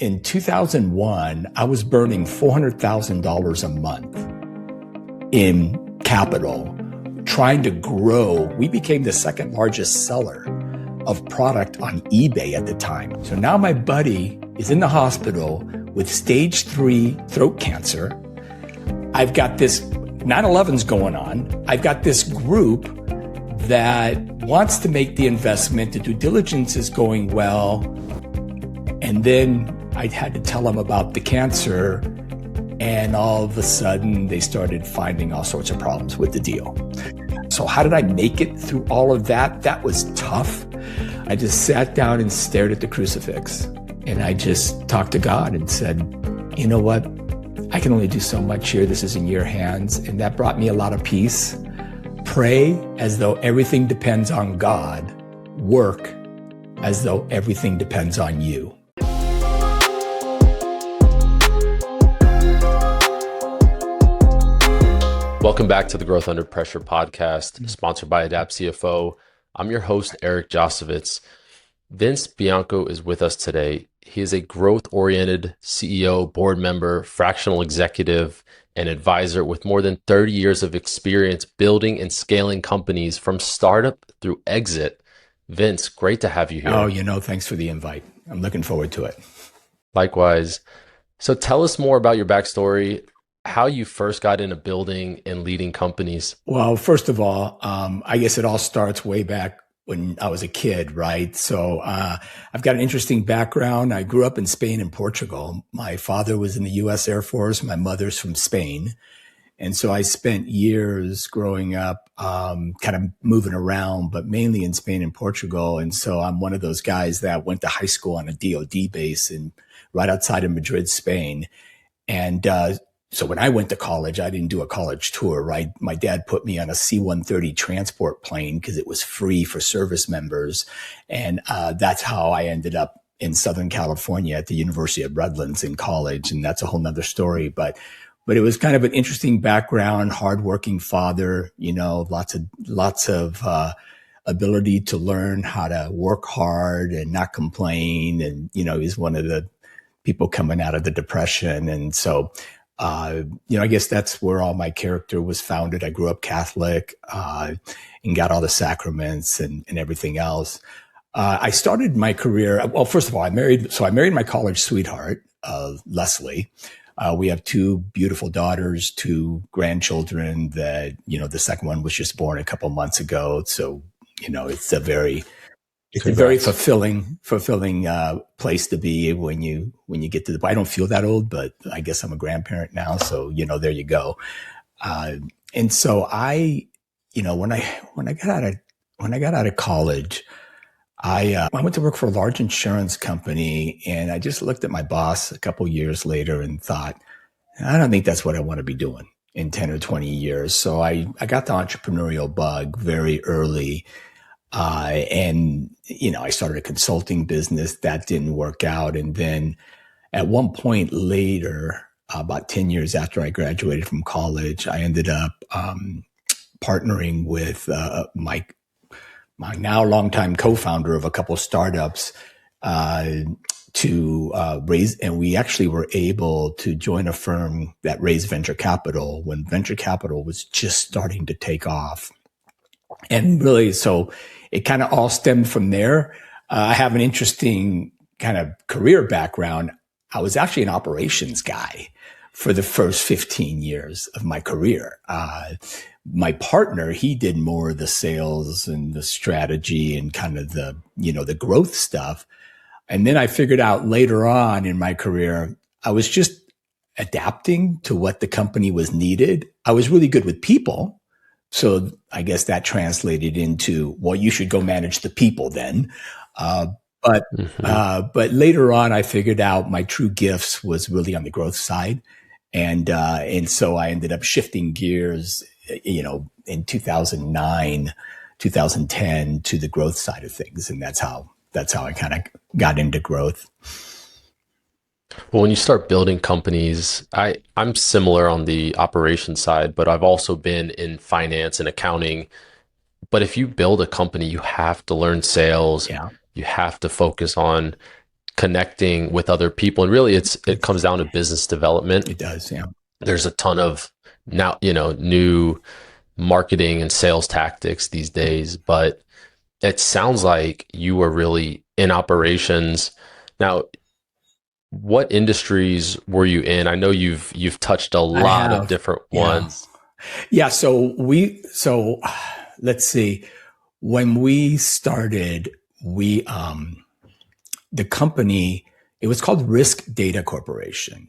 in 2001, I was burning $400,000 a month in capital, trying to grow. We became the second largest seller of product on eBay at the time. So now my buddy is in the hospital with stage 3 throat cancer. I've got this 9/11's going on. I've got this group that wants to make the investment. The due diligence is going well. And then I had to tell them about the cancer. And all of a sudden, they started finding all sorts of problems with the deal. So how did I make it through all of that? That was tough. I just sat down and stared at the crucifix. And I just talked to God and said, you know what? I can only do so much here. This is in your hands. And that brought me a lot of peace. Pray as though everything depends on God. Work as though everything depends on you. Welcome back to the Growth Under Pressure podcast, sponsored by Adapt CFO. I'm your host, Eric Josowitz. Vince Bianco is with us today. He is a growth-oriented CEO, board member, fractional executive, and advisor with more than 30 years of experience building and scaling companies from startup through exit. Vince, great to have you here. Oh, thanks for the invite. I'm looking forward to it. Likewise. So tell us more about your backstory, how you first got into building and leading companies. Well, first of all, I guess it all starts way back when I was a kid, right? So I've got an interesting background. I grew up in Spain and Portugal. My father was in the U.S. Air Force. My mother's from Spain. And so I spent years growing up kind of moving around, but mainly in Spain and Portugal. And so I'm one of those guys that went to high school on a DOD base and right outside of Madrid, Spain. And so when I went to college, I didn't do a college tour, right? My dad put me on a C-130 transport plane because it was free for service members. And that's how I ended up in Southern California at the University of Redlands in college. And that's a whole nother story. But it was kind of an interesting background, hardworking father, lots of ability to learn how to work hard and not complain. And, he's one of the people coming out of the Depression. And so, I guess that's where all my character was founded. I grew up Catholic, and got all the sacraments and everything else. I started my career. Well, first of all, I married my college sweetheart, Leslie. We have 2 beautiful daughters, 2 grandchildren that, the second one was just born a couple months ago. So, it's a very fulfilling place to be when you get to the. I don't feel that old, but I guess I'm a grandparent now, so there you go. And so I, when I got out of college, I went to work for a large insurance company, and I just looked at my boss a couple years later and thought, I don't think that's what I want to be doing in 10 or 20 years. So I got the entrepreneurial bug very early. And I started a consulting business that didn't work out. And then at one point later, about 10 years after I graduated from college, I ended up partnering with my now longtime co-founder of a couple of startups to raise, and we actually were able to join a firm that raised venture capital when venture capital was just starting to take off. And really, so it kind of all stemmed from there. I have an interesting kind of career background. I was actually an operations guy for the first 15 years of my career. My partner, he did more of the sales and the strategy and kind of the, the growth stuff. And then I figured out later on in my career, I was just adapting to what the company was needed. I was really good with people. So I guess that translated into, well, you should go manage the people then. But later on, I figured out my true gifts was really on the growth side. And so I ended up shifting gears, in 2009, 2010 to the growth side of things. And that's how I kind of got into growth. Well, when you start building companies, I'm similar on the operation side, but I've also been in finance and accounting. But if you build a company, you have to learn sales. Yeah. You have to focus on connecting with other people. And really it comes down to business development. It does, yeah. There's a ton of now, new marketing and sales tactics these days, but it sounds like you are really in operations. Now, what industries were you in? I know you've touched a lot of different ones. Yeah. So let's see. When we started, the company, it was called Risk Data Corporation.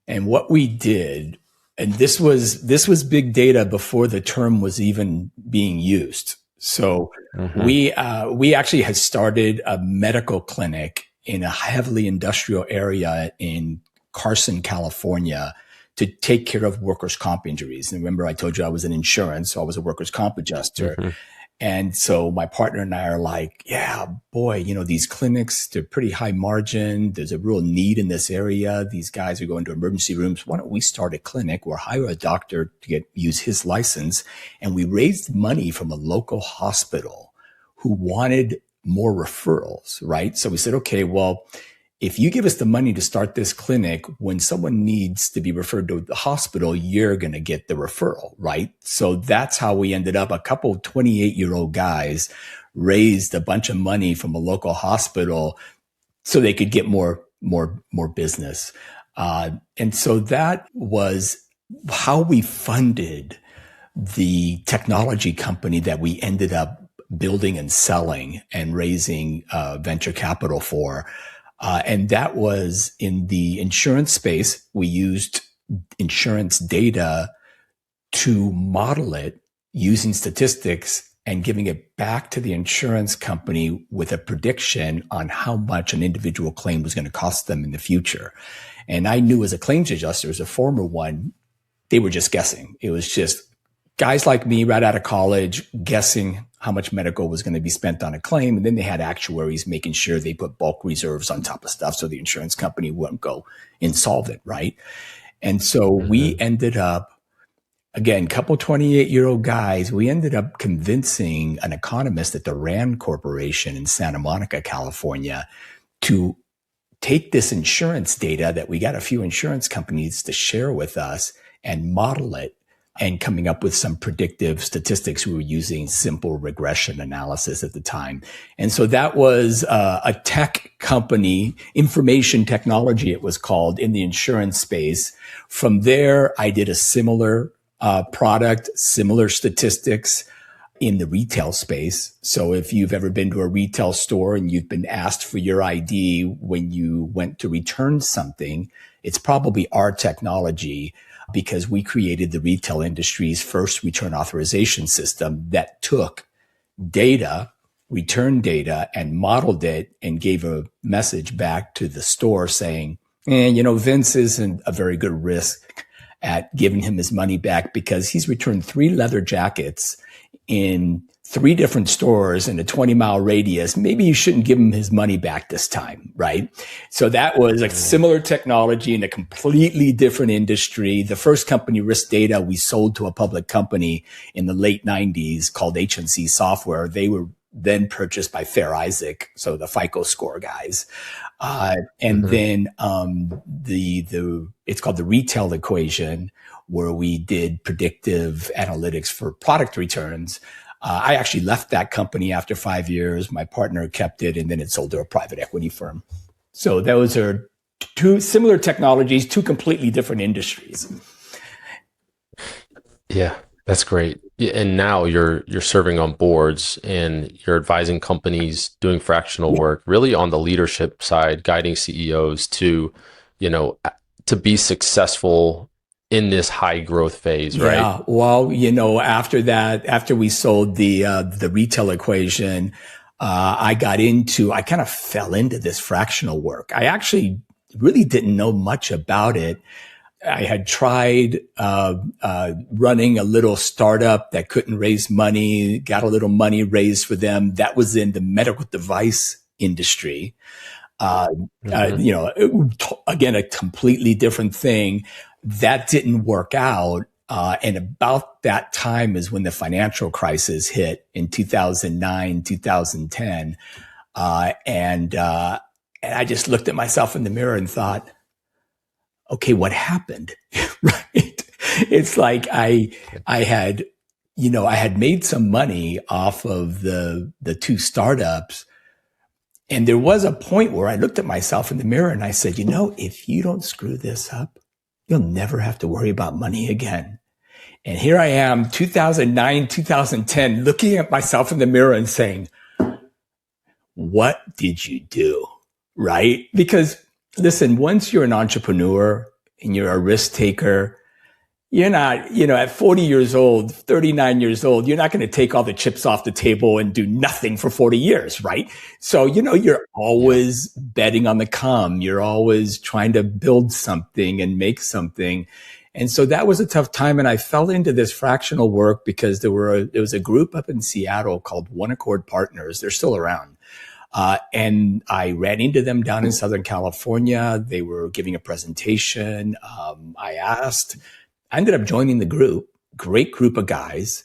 And what we did, and this was big data before the term was even being used. So we actually had started a medical clinic in a heavily industrial area in Carson, California, to take care of workers' comp injuries. And remember, I told you I was in insurance, so I was a workers' comp adjuster. And so my partner and I are like, yeah, boy, these clinics, they're pretty high margin. There's a real need in this area. These guys are going to emergency rooms. Why don't we start a clinic or hire a doctor to use his license? And we raised money from a local hospital who wanted more referrals, right? So we said, okay, well, if you give us the money to start this clinic, when someone needs to be referred to the hospital, you're going to get the referral, right? So that's how we ended up. A couple of 28-year-old guys raised a bunch of money from a local hospital so they could get more business. And so that was how we funded the technology company that we ended up building and selling and raising venture capital for. And that was in the insurance space. We used insurance data to model it using statistics and giving it back to the insurance company with a prediction on how much an individual claim was going to cost them in the future. And I knew as a claims adjuster, as a former one, they were just guessing. It was just guys like me right out of college guessing how much medical was going to be spent on a claim. And then they had actuaries making sure they put bulk reserves on top of stuff so the insurance company wouldn't go insolvent, right? And so we ended up, again, couple 28-year-old guys, we ended up convincing an economist at the Rand Corporation in Santa Monica, California, to take this insurance data that we got a few insurance companies to share with us and model it, and coming up with some predictive statistics. We were using simple regression analysis at the time. And so that was a tech company, information technology, it was called, in the insurance space. From there, I did a similar product, similar statistics in the retail space. So if you've ever been to a retail store and you've been asked for your ID when you went to return something, it's probably our technology, because we created the retail industry's first return authorization system that took data, return data, and modeled it and gave a message back to the store saying, Vince isn't a very good risk at giving him his money back because he's returned 3 leather jackets in 3 different stores in a 20-mile radius. Maybe you shouldn't give him his money back this time, right? So that was a similar technology in a completely different industry. The first company, Risk Data, we sold to a public company in the late 90s called HNC Software. They were then purchased by Fair Isaac, so the FICO score guys. And then it's called the Retail Equation, where we did predictive analytics for product returns. I actually left that company after 5 years. My partner kept it, and then it sold to a private equity firm. So those are 2 similar technologies, 2 completely different industries. Yeah, that's great. And now you're serving on boards and you're advising companies, doing fractional work, really on the leadership side, guiding CEOs to be successful in this high growth phase, right? Yeah. Well, after we sold the Retail Equation, I kind of fell into this fractional work. I actually really didn't know much about it. I had tried running a little startup that couldn't raise money, got a little money raised for them. That was in the medical device industry. Again, a completely different thing. That didn't work out. And about that time is when the financial crisis hit in 2009, 2010. And I just looked at myself in the mirror and thought, okay, what happened? Right? It's like I had, I had made some money off of the two startups. And there was a point where I looked at myself in the mirror and I said, if you don't screw this up, you'll never have to worry about money again. And here I am, 2009, 2010, looking at myself in the mirror and saying, what did you do? Right? Because listen, once you're an entrepreneur and you're a risk taker, you're not, at 40 years old, 39 years old, you're not going to take all the chips off the table and do nothing for 40 years, right? So, you're always betting on the come. You're always trying to build something and make something. And so that was a tough time. And I fell into this fractional work because there was a group up in Seattle called One Accord Partners. They're still around. And I ran into them down in Southern California. They were giving a presentation. I ended up joining the group, great group of guys.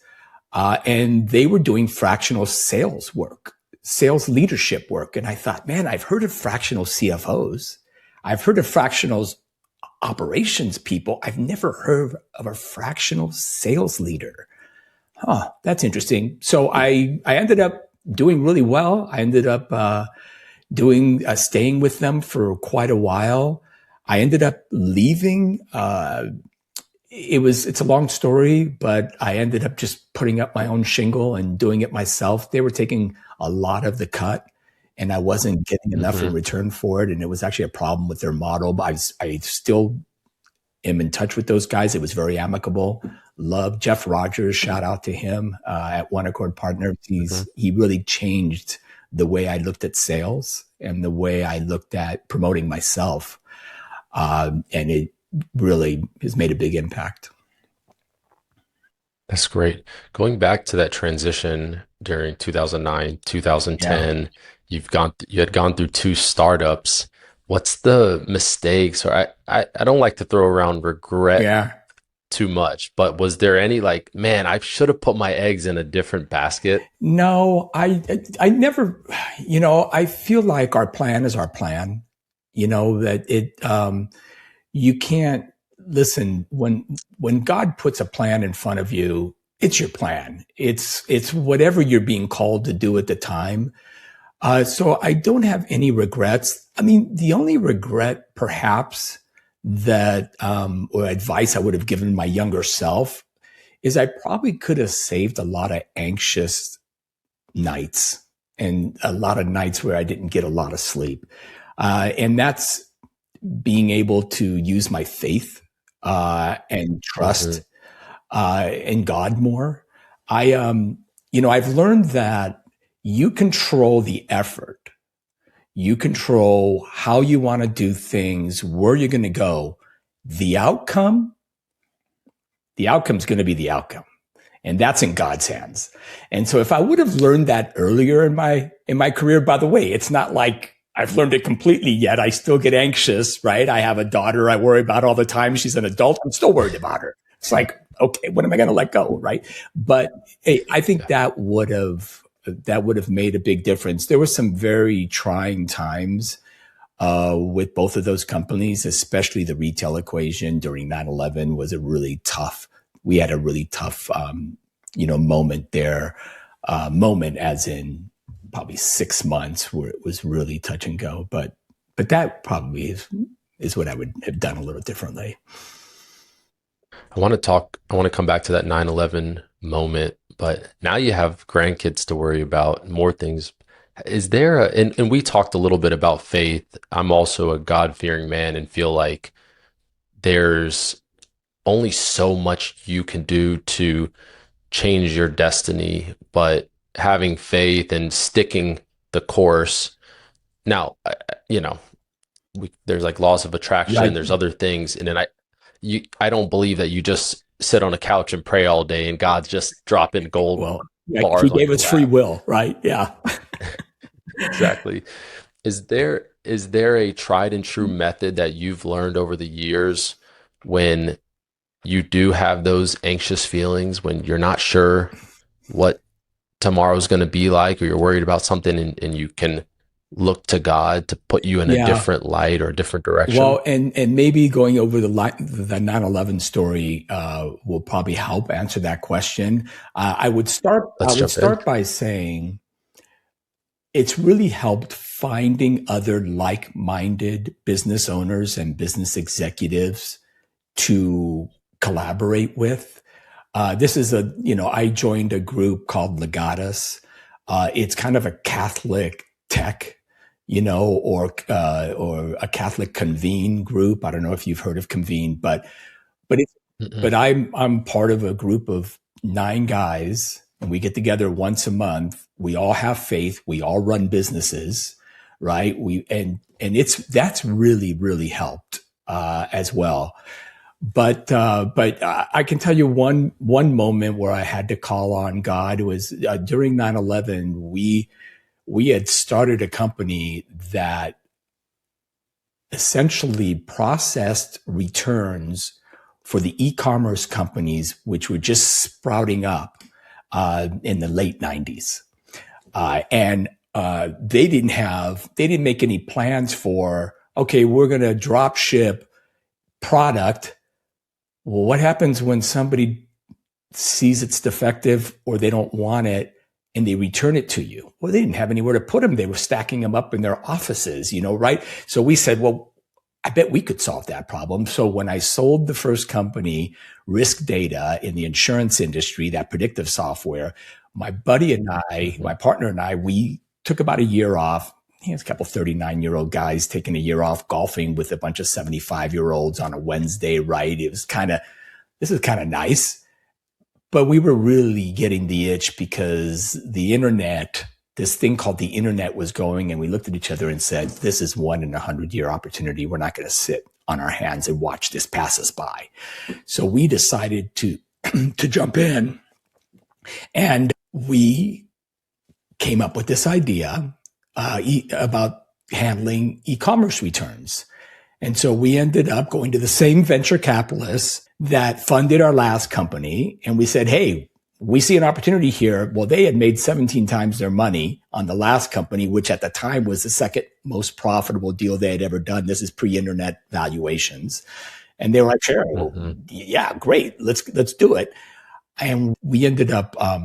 And they were doing fractional sales work, sales leadership work. And I thought, man, I've heard of fractional CFOs. I've heard of fractionals operations people. I've never heard of a fractional sales leader. That's interesting. So I ended up doing really well. I ended up staying with them for quite a while. I ended up leaving. It's a long story, but I ended up just putting up my own shingle and doing it myself. They were taking a lot of the cut and I wasn't getting enough in return for it. And it was actually a problem with their model, but I still am in touch with those guys. It was very amicable. Love Jeff Rogers. Shout out to him at One Accord Partners. He really changed the way I looked at sales and the way I looked at promoting myself. And it really has made a big impact. That's great. Going back to that transition during 2009, 2010, you had gone through two startups. What's the mistakes? Or I don't like to throw around regret too much, but was there any like, man, I should have put my eggs in a different basket? No, I never, I feel like our plan is our plan, that you can't listen when God puts a plan in front of you, it's your plan. It's whatever you're being called to do at the time. So I don't have any regrets. I mean, the only regret perhaps that, or advice I would have given my younger self is I probably could have saved a lot of anxious nights and a lot of nights where I didn't get a lot of sleep. And that's being able to use my faith, and trust, in God more. I've learned that you control the effort. You control how you want to do things, where you're going to go. The outcome's going to be the outcome. And that's in God's hands. And so if I would have learned that earlier in my career, by the way, it's not like I've learned it completely yet. I still get anxious, right? I have a daughter I worry about all the time. She's an adult. I'm still worried about her. It's like, okay, when am I going to let go? Right. But hey, I think that would have made a big difference. There were some very trying times with both of those companies, especially the retail equation during 9/11 was we had a really tough, moment there, moment as in probably 6 months where it was really touch and go. But that probably is what I would have done a little differently. I want to come back to that 9/11 moment, but now you have grandkids to worry about, more things. Is there and we talked a little bit about faith. I'm also a God-fearing man and feel like there's only so much you can do to change your destiny, but having faith and sticking the course. Now, there's like laws of attraction, Right. there's other things. And then I don't believe that you just sit on a couch and pray all day and God's just dropping gold bars. He gave us free will, right? Yeah. Exactly. Is there a tried and true method that you've learned over the years when you do have those anxious feelings, when you're not sure what tomorrow's going to be like, or you're worried about something and you can look to God to put you in a Yeah. different light or a different direction? Well, and maybe going over the 9/11 story will probably help answer that question. I would start. I Let's would jump in. start by saying it's really helped finding other like-minded business owners and business executives to collaborate with. This is I joined a group called Legatus. It's kind of a Catholic tech, or a Catholic convene group. I don't know if you've heard of convene, but it's, Mm-mm. but I'm part of a group of 9 guys, and we get together once a month. We all have faith. We all run businesses, right? That's really, really helped, as well. But I can tell you one moment where I had to call on God was during 9/11. We had started a company that essentially processed returns for the e-commerce companies which were just sprouting up in the late 90s, and they didn't make any plans for, okay, we're going to drop ship product. Well, what happens when somebody sees it's defective or they don't want it and they return it to you? Well, they didn't have anywhere to put them. They were stacking them up in their offices, right? So we said, well, I bet we could solve that problem. So when I sold the first company, Risk Data, in the insurance industry, that predictive software, my buddy and I, my partner and I, we took about a year off. It's a couple 39-year-old guys taking a year off golfing with a bunch of 75-year-olds on a Wednesday, right? This is kind of nice. But we were really getting the itch because this thing called the internet was going, and we looked at each other and said, this is 1 in 100-year opportunity. We're not going to sit on our hands and watch this pass us by. So we decided to jump in, and we came up with this idea about handling e-commerce returns. And so we ended up going to the same venture capitalists that funded our last company. And we said, hey, we see an opportunity here. Well, they had made 17 times their money on the last company, which at the time was the second most profitable deal they had ever done. This is pre-internet valuations. And they were like, sure, yeah, great. Let's do it. And we ended up, at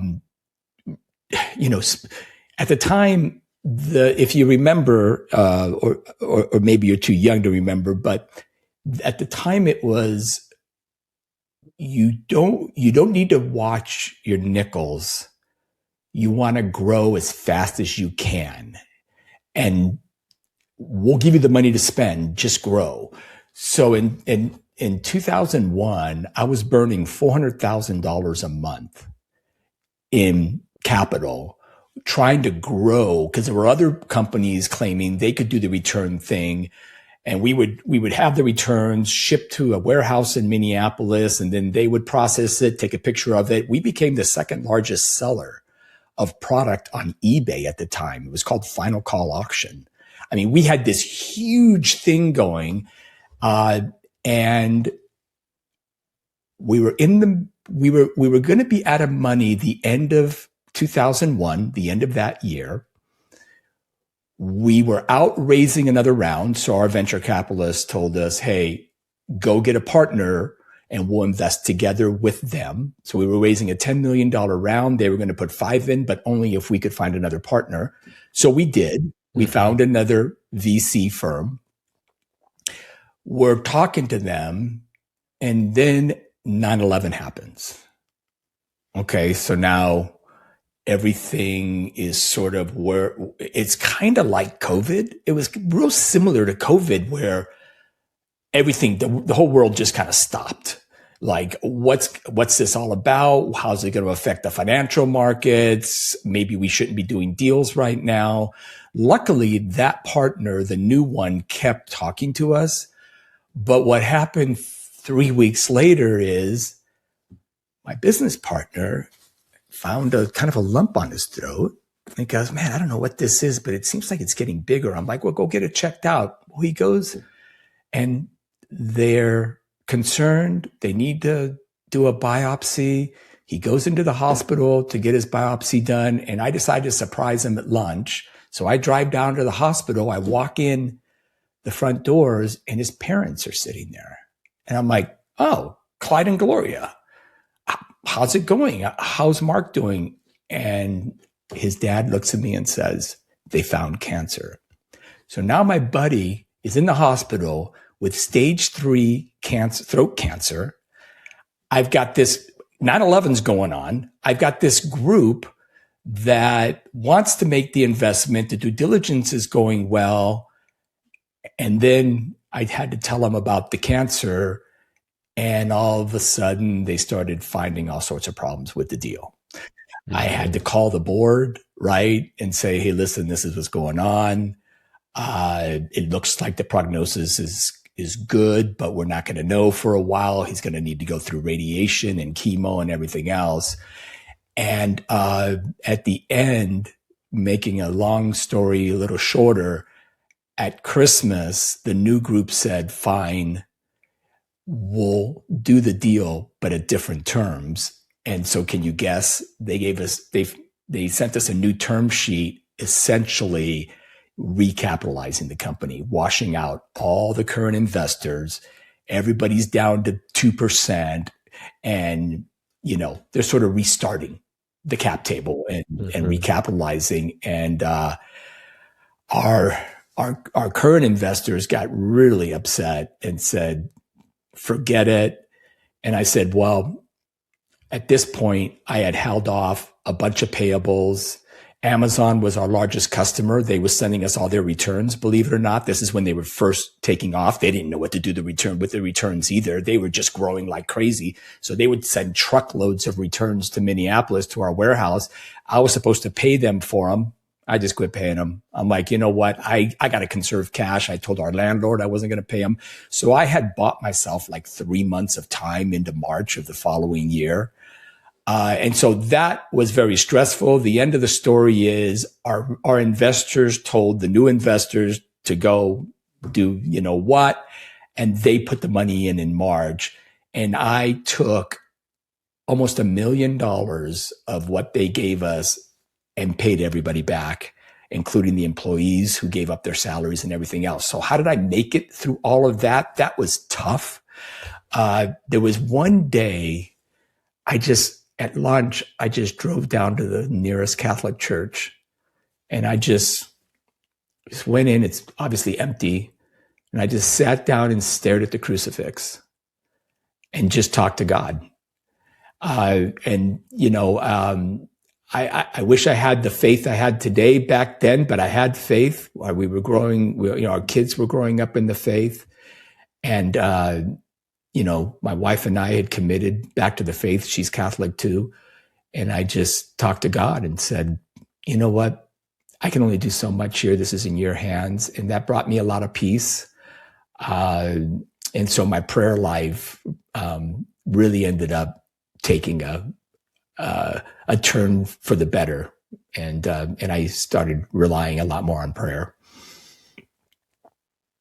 the time, if you remember, or maybe you're too young to remember, but at the time it was, you don't need to watch your nickels. You want to grow as fast as you can, and we'll give you the money to spend. Just grow. So in 2001, I was burning $400,000 a month in capital, trying to grow, because there were other companies claiming they could do the return thing. And we would have the returns shipped to a warehouse in Minneapolis, and then they would process it, take a picture of it. We became the second largest seller of product on eBay at the time. It was called Final Call Auction. I mean, we had this huge thing going, and we were going to be out of money the end of 2001, the end of that year. We were out raising another round. So our venture capitalists told us, hey, go get a partner and we'll invest together with them. So we were raising a $10 million round. They were going to put 5 in, but only if we could find another partner. So we did. We found another VC firm. We're talking to them, and then 9/11 happens. Okay, so now everything is sort of where it's kind of like COVID. It was real similar to COVID, where everything, the whole world just kind of stopped. Like, what's this all about? How's it going to affect the financial markets? Maybe we shouldn't be doing deals right now. Luckily, that partner, the new one, kept talking to us. But what happened 3 weeks later is my business partner found a kind of a lump on his throat. And he goes, man, I don't know what this is, but it seems like it's getting bigger. I'm like, well, go get it checked out. Well, he goes, and they're concerned. They need to do a biopsy. He goes into the hospital to get his biopsy done. And I decided to surprise him at lunch. So I drive down to the hospital. I walk in the front doors and his parents are sitting there. And I'm like, oh, Clyde and Gloria, how's it going? How's Mark doing? And his dad looks at me and says, they found cancer. So now my buddy is in the hospital with stage 3 cancer, throat cancer. I've got this 9/11's going on. I've got this group that wants to make the investment. The due diligence is going well. And then I had to tell them about the cancer. And all of a sudden, they started finding all sorts of problems with the deal. Mm-hmm. I had to call the board, right, and say, hey, listen, this is what's going on. It looks like the prognosis is good, but we're not going to know for a while. He's going to need to go through radiation and chemo and everything else. And at the end, making a long story a little shorter, at Christmas, the new group said, fine, we'll do the deal, but at different terms. And so can you guess? They sent us a new term sheet, essentially recapitalizing the company, washing out all the current investors. Everybody's down to 2%. And, they're sort of restarting the cap table and recapitalizing. And our current investors got really upset and said, forget it. And I said, well, at this point, I had held off a bunch of payables. Amazon was our largest customer. They were sending us all their returns. Believe it or not, this is when they were first taking off. They didn't know what to do with the returns either. They were just growing like crazy. So they would send truckloads of returns to Minneapolis, to our warehouse. I was supposed to pay them for them. I just quit paying them. I'm like, you know what? I got to conserve cash. I told our landlord I wasn't going to pay him. So I had bought myself like 3 months of time into March of the following year. And so that was very stressful. The end of the story is our investors told the new investors to go do, what, and they put the money in March. And I took almost $1 million of what they gave us and paid everybody back, including the employees who gave up their salaries and everything else. So how did I make it through all of that? That was tough. There was one day at lunch, I just drove down to the nearest Catholic church and I just went in. It's obviously empty. And I just sat down and stared at the crucifix and just talked to God. I wish I had the faith I had today back then, but I had faith. We were growing, our kids were growing up in the faith. And, my wife and I had committed back to the faith. She's Catholic too. And I just talked to God and said, you know what? I can only do so much here. This is in your hands. And that brought me a lot of peace. And so my prayer life really ended up taking a turn for the better. And I started relying a lot more on prayer.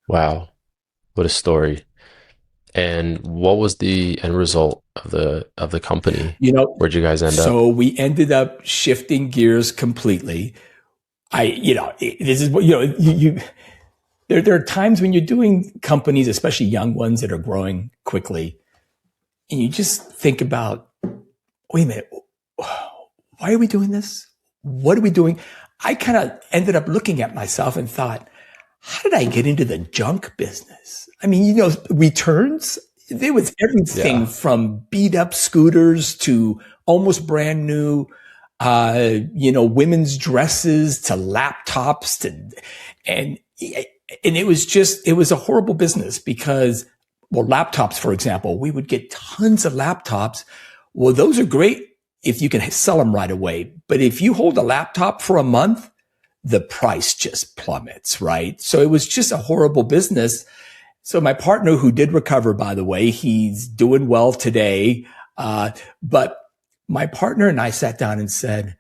Wow. What a story. And what was the end result of the company? Where'd you guys end up? So we ended up shifting gears completely. This is what, there are times when you're doing companies, especially young ones that are growing quickly, and you just think about, wait a minute, why are we doing this? What are we doing? I kind of ended up looking at myself and thought, how did I get into the junk business? I mean, returns, there was everything from beat up scooters to almost brand new, women's dresses to laptops and it was a horrible business because, laptops, for example, we would get tons of laptops. Well, those are great if you can sell them right away. But if you hold a laptop for a month, the price just plummets, right? So it was just a horrible business. So my partner, who did recover, by the way, he's doing well today. But my partner and I sat down and said,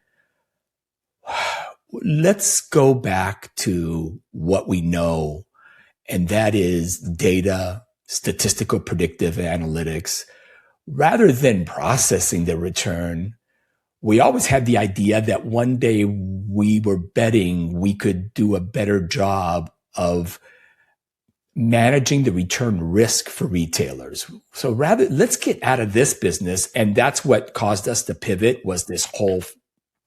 let's go back to what we know. And that is data, statistical predictive analytics. Rather than processing the return, we always had the idea that one day we were betting we could do a better job of managing the return risk for retailers. So rather, let's get out of this business. And that's what caused us to pivot, was this whole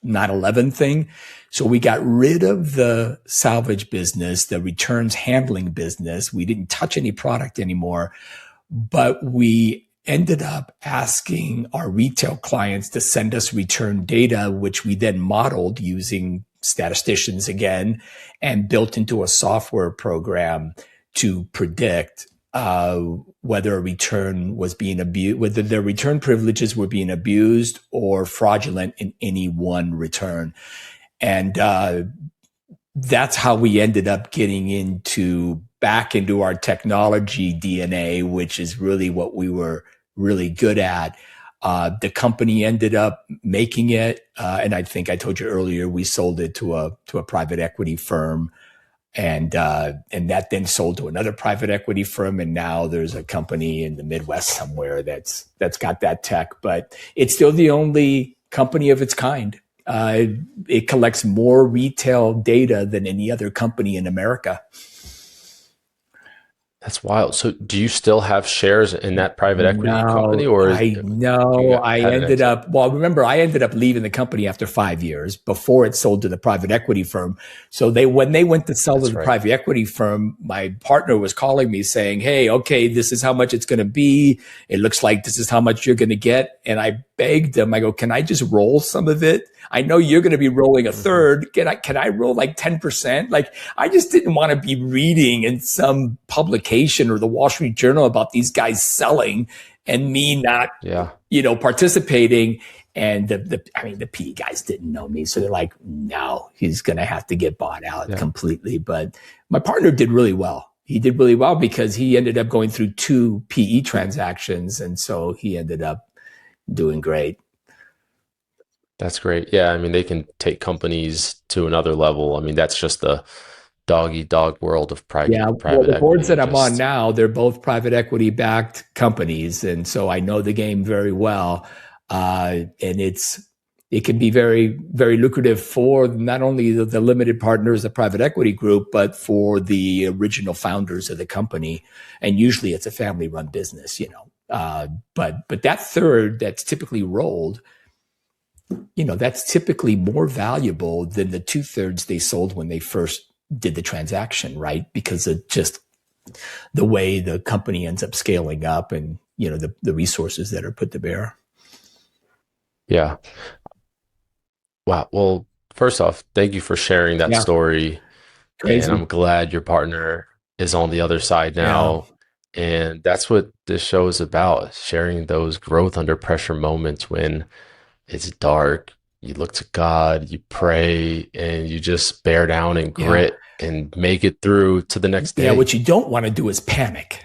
9/11 thing. So we got rid of the salvage business, the returns handling business. We didn't touch any product anymore, but we ended up asking our retail clients to send us return data, which we then modeled using statisticians again and built into a software program to predict whether a return was being abused, whether their return privileges were being abused or fraudulent in any one return. And that's how we ended up getting back into our technology DNA, which is really what we were really good at. The company ended up making it, and I think I told you earlier, we sold it to a private equity firm, and that then sold to another private equity firm, and now there's a company in the Midwest somewhere that's got that tech, but it's still the only company of its kind. It collects more retail data than any other company in America. That's wild. So do you still have shares in that private equity company, or I ended up, well, remember, I ended up leaving the company after 5 years before it sold to the private equity firm. So when they went to sell to the private equity firm, my partner was calling me saying, hey, okay, this is how much it's going to be. It looks like this is how much you're going to get. And I begged him, I go, can I just roll some of it? I know you're going to be rolling a third. Can I roll like 10%? Like, I just didn't want to be reading in some publication or the Wall Street Journal about these guys selling and me not, participating. And the PE guys didn't know me. So they're like, no, he's going to have to get bought out completely. But my partner did really well. He did really well because he ended up going through 2 PE transactions. And so he ended up doing great. That's great. Yeah, I mean, they can take companies to another level. I mean, that's just the dog-eat-dog world of private equity. The boards that I'm on now, they're both private equity-backed companies, and so I know the game very well. And it can be very, very lucrative for not only the limited partners, the private equity group, but for the original founders of the company. And usually, it's a family-run business, But that third that's typically rolled, that's typically more valuable than the 2/3 they sold when they first did the transaction, right? Because of just the way the company ends up scaling up and, the resources that are put to bear. Yeah. Wow. Well, first off, thank you for sharing that story. Crazy. And I'm glad your partner is on the other side now. Yeah. And that's what this show is about, sharing those growth under pressure moments when it's dark, you look to God, you pray, and you just bear down and grit and make it through to the next day. Yeah, what you don't want to do is panic,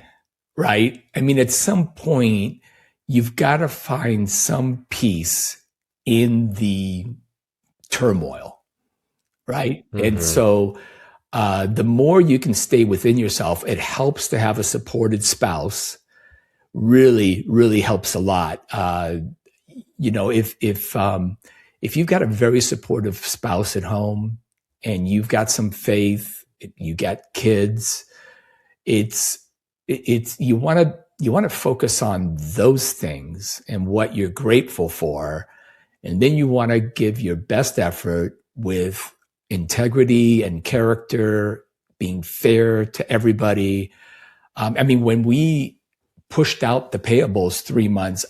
right? I mean, at some point, you've got to find some peace in the turmoil, right? Mm-hmm. And so the more you can stay within yourself, it helps to have a supported spouse. Really, really helps a lot. If you've got a very supportive spouse at home and you've got some faith, you got kids, you want to focus on those things and what you're grateful for. And then you want to give your best effort with integrity and character, being fair to everybody. When we pushed out the payables 3 months,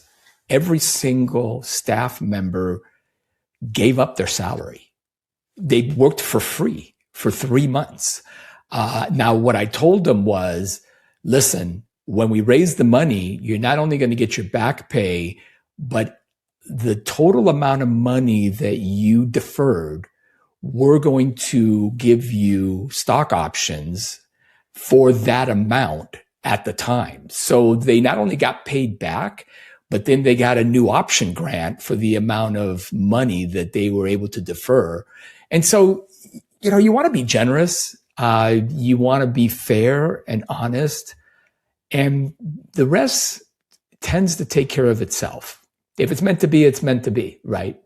every single staff member gave up their salary. They worked for free for 3 months. Now, what I told them was, listen, when we raise the money, you're not only going to get your back pay, but the total amount of money that you deferred, we're going to give you stock options for that amount at the time. So they not only got paid back, but then they got a new option grant for the amount of money that they were able to defer. And so, you want to be generous. You want to be fair and honest. And the rest tends to take care of itself. If it's meant to be, it's meant to be, right?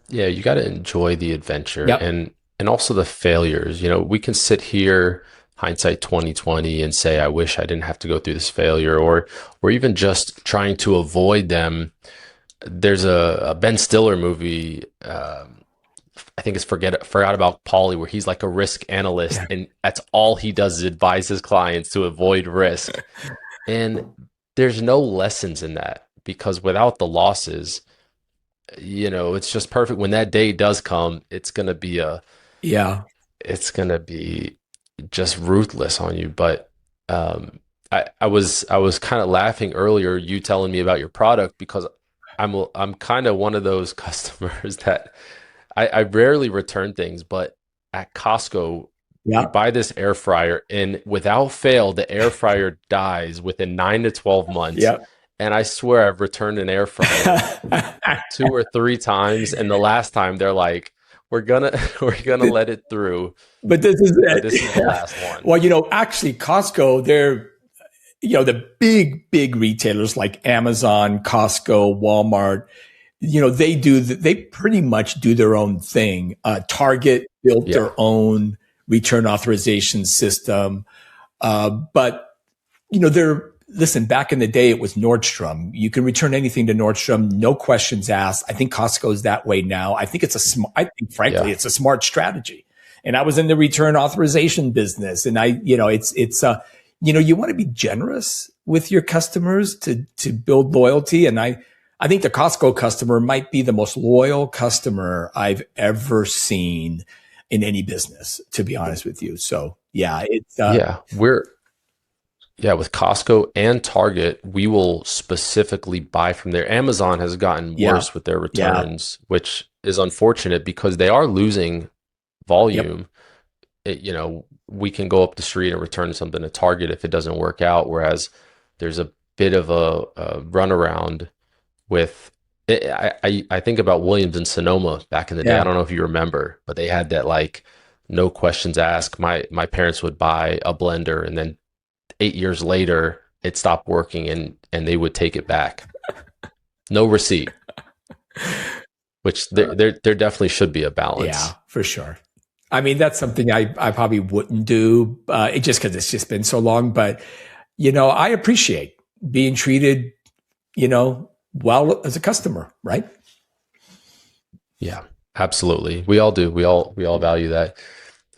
Yeah, you got to enjoy the adventure Yep. and also the failures. You know, we can sit here hindsight 2020 and say I wish I didn't have to go through this failure or even just trying to avoid them. There's a Ben Stiller movie, I think it's Forgot About Polly, where he's like a risk analyst Yeah. and that's all he does is advise his clients to avoid risk. And there's no lessons in that because without the losses, it's just perfect. When that day does come, Yeah. it's gonna be just ruthless on you. But I was kind of laughing earlier, you telling me about your product because I'm kind of one of those customers that I rarely return things, but at Costco, we Yeah. buy this air fryer, and without fail, the air fryer dies within 9 to 12 months. Yeah. And I swear I've returned an air fryer two or three times, and the last time they're like, "We're gonna we're gonna let it through, But this is but this is the it. last one." Well, actually, Costco, they're, the big retailers like Amazon, Costco, Walmart, they pretty much do their own thing. Target built Yeah, their own return authorization system. But listen, back in the day, it was Nordstrom. You can return anything to Nordstrom, no questions asked. I think Costco is that way now. I think frankly, yeah, it's a smart strategy. And I was in the return authorization business, and you want to be generous with your customers to build loyalty. And I think the Costco customer might be the most loyal customer I've ever seen in any business, to be honest with you. So yeah, it's yeah. With Costco and Target, we will specifically buy from there. Amazon has gotten yeah, worse with their yeah, returns, which is unfortunate because they are losing yep, volume. We can go up the street and return something to Target if it doesn't work out, whereas there's a bit of a runaround with I think about Williams and Sonoma back in the day. I yeah. don't know if you remember, but they had that like no questions asked. My parents would buy a blender and then 8 years later it stopped working and they would take it back. No receipt, which there definitely should be a Yeah, balance. for sure. I mean, that's something I probably wouldn't do, it just because it's just been so long. But I appreciate being treated, well as a customer, right? Yeah, absolutely. We all do. We all value that.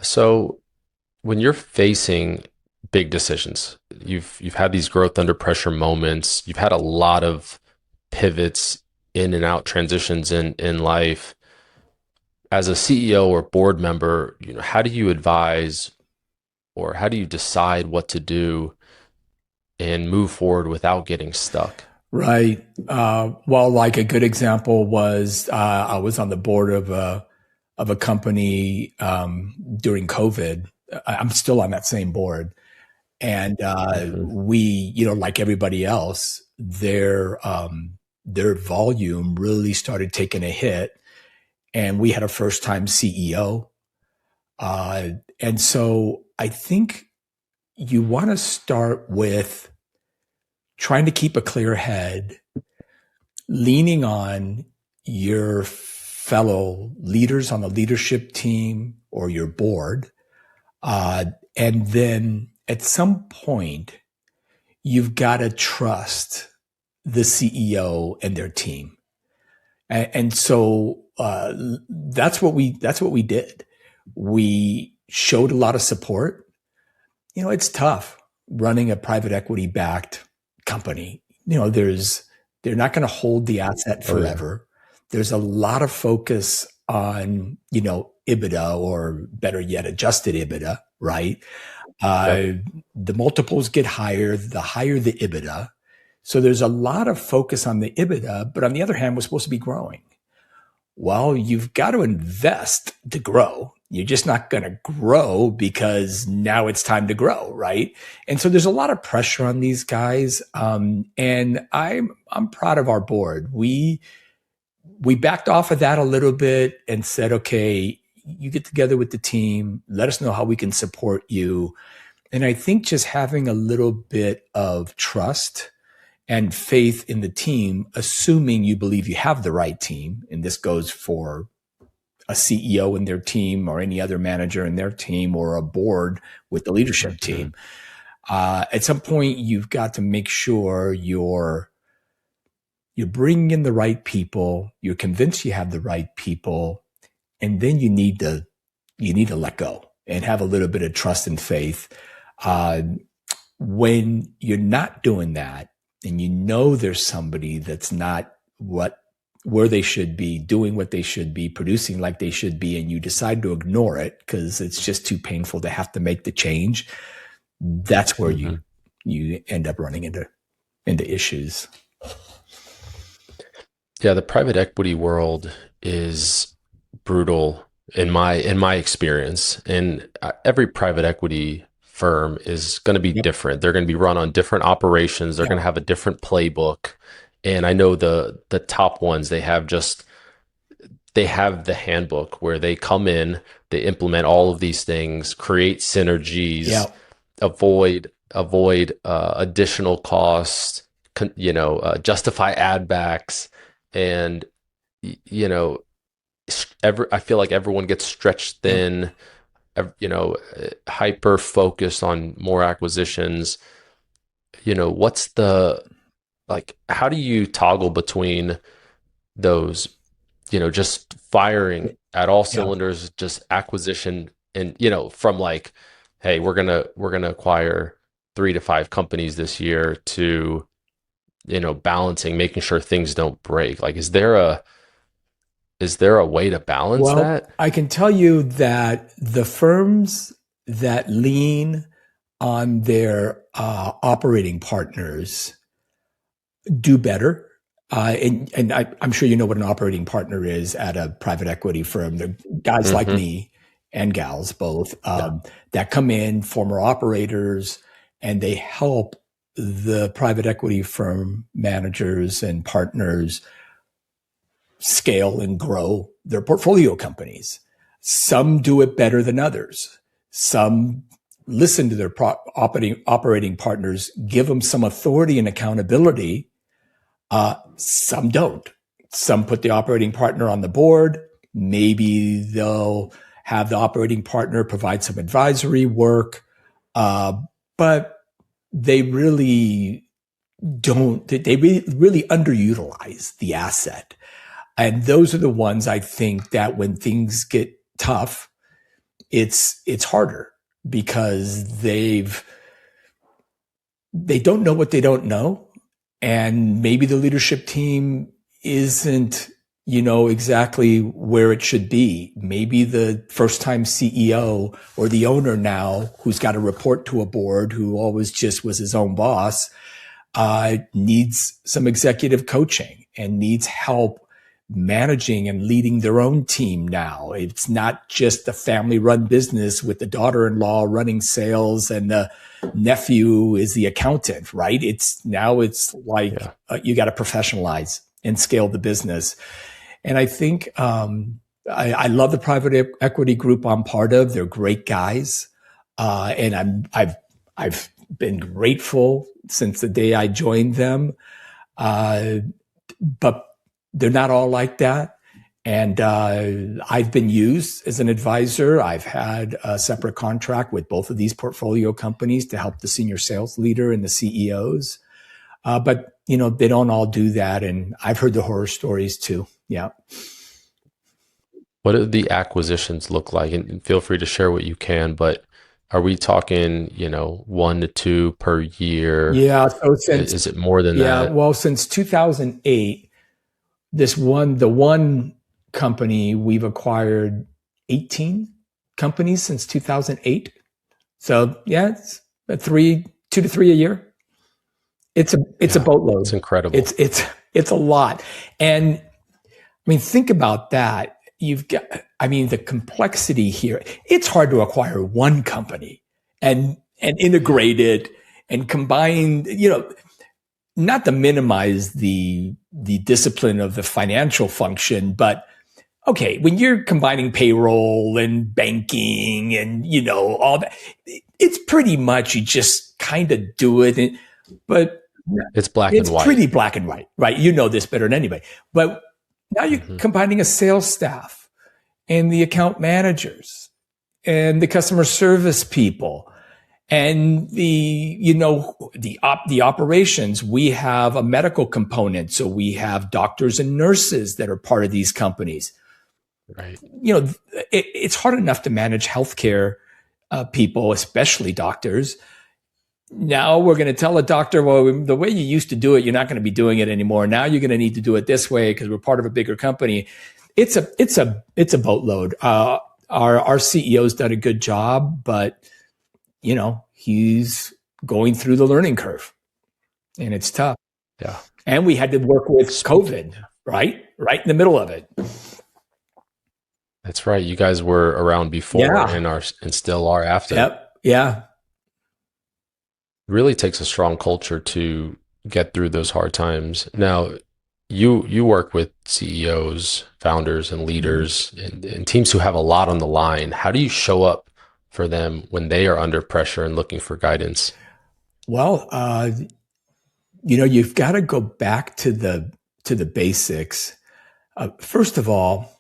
So when you're facing big decisions, you've had these growth under pressure moments, you've had a lot of pivots in and out transitions in life. As a CEO or board member, how do you advise or how do you decide what to do and move forward without getting stuck? Right. Well, like a good example was I was on the board of a company during COVID. I'm still on that same board, and Hmm. we, like everybody else, their volume really started taking a hit, and we had a first time CEO, uh, and so I think you want to start with trying to keep a clear head, leaning on your fellow leaders on the leadership team or your board. And then at some point, you've got to trust the CEO and their team. And so that's what we did. We showed a lot of support. It's tough running a private equity backed company. They're not going to hold the asset Oh yeah. forever. There's a lot of focus on, EBITDA, or better yet, adjusted EBITDA, right? Yep. Uh, the multiples get higher, the higher the EBITDA. So there's a lot of focus on the EBITDA, but on the other hand, we're supposed to be growing. Well, you've got to invest to grow. You're just not going to grow because now it's time to grow, right? And so there's a lot of pressure on these guys. And I'm proud of our board. We backed off of that a little bit and said, okay, you get together with the team, let us know how we can support you. And I think just having a little bit of trust and faith in the team, assuming you believe you have the right team, and this goes for a CEO in their team or any other manager in their team or a board with the leadership team. At some point, you've got to make sure you're bringing in the right people. You're convinced you have the right people, and then you need to let go and have a little bit of trust and faith. When you're not doing that, and you know there's somebody that's not where they should be, doing what they should be, producing like they should be, and you decide to ignore it because it's just too painful to have to make the change, that's where you end up running into issues. Yeah, the private equity world is brutal in my experience, and every private equity firm is going to be different. They're going to be run on different operations. They're going to have a different playbook. And I know the top ones, they have the handbook where they come in, they implement all of these things, create synergies, avoid additional costs, justify add backs, and I feel like everyone gets stretched thin, hyper focused on more acquisitions. What's how do you toggle between those, just firing at all cylinders, just acquisition, and, from like, hey, we're going to acquire 3 to 5 companies this year, to, balancing, making sure things don't break? Like, is there a way to balance that? I can tell you that the firms that lean on their operating partners do better. And I'm sure you know what an operating partner is at a private equity firm. They're guys like me and gals both that come in, former operators, and they help the private equity firm managers and partners scale and grow their portfolio companies. Some do it better than others. Some listen to their operating partners, give them some authority and accountability. Some don't. Some put the operating partner on the board. Maybe they'll have the operating partner provide some advisory work, but they really don't. They really underutilize the asset. And those are the ones I think that when things get tough, it's harder because they don't know what they don't know. And maybe the leadership team isn't, exactly where it should be. Maybe the first-time CEO or the owner now, who's got to report to a board, who always just was his own boss, needs some executive coaching and needs help managing and leading their own team now. It's not just a family-run business with the daughter-in-law running sales and the nephew is the accountant, right? It's like you got to professionalize and scale the business. And I think I love the private equity group I'm part of. They're great guys, and I've been grateful since the day I joined them. But they're not all like that. And I've been used as an advisor. I've had a separate contract with both of these portfolio companies to help the senior sales leader and the CEOs. But, they don't all do that. And I've heard the horror stories too. Yeah. What do the acquisitions look like? And feel free to share what you can, but are we talking, 1 to 2 per year? Yeah. So is it more than that? Yeah. Well, since 2008, the one company, we've acquired 18 companies since 2008. So yeah, it's 2 to 3 a year. It's a boatload. It's incredible. It's a lot. And I mean, think about that. You've got, the complexity here. It's hard to acquire one company and integrate it and combine, not to minimize the discipline of the financial function, but okay, when you're combining payroll and banking and, all that, it's pretty much, you just kind of do it. But it's black and white. It's pretty black and white, right? You know this better than anybody. But now you're combining a sales staff and the account managers and the customer service people and the operations. We have a medical component, so we have doctors and nurses that are part of these companies. Right. It's hard enough to manage healthcare people, especially doctors. Now we're going to tell a doctor, well, the way you used to do it, you're not going to be doing it anymore. Now you're going to need to do it this way because we're part of a bigger company. It's a boatload. Our CEO's done a good job, but he's going through the learning curve, and it's tough. Yeah. And we had to work with COVID, right in the middle of it. That's right. You guys were around before and still are after. Yep. Yeah. Really takes a strong culture to get through those hard times. Now, you work with CEOs, founders, and leaders and teams who have a lot on the line. How do you show up for them when they are under pressure and looking for guidance? Well, you've got to go back to the basics. First of all,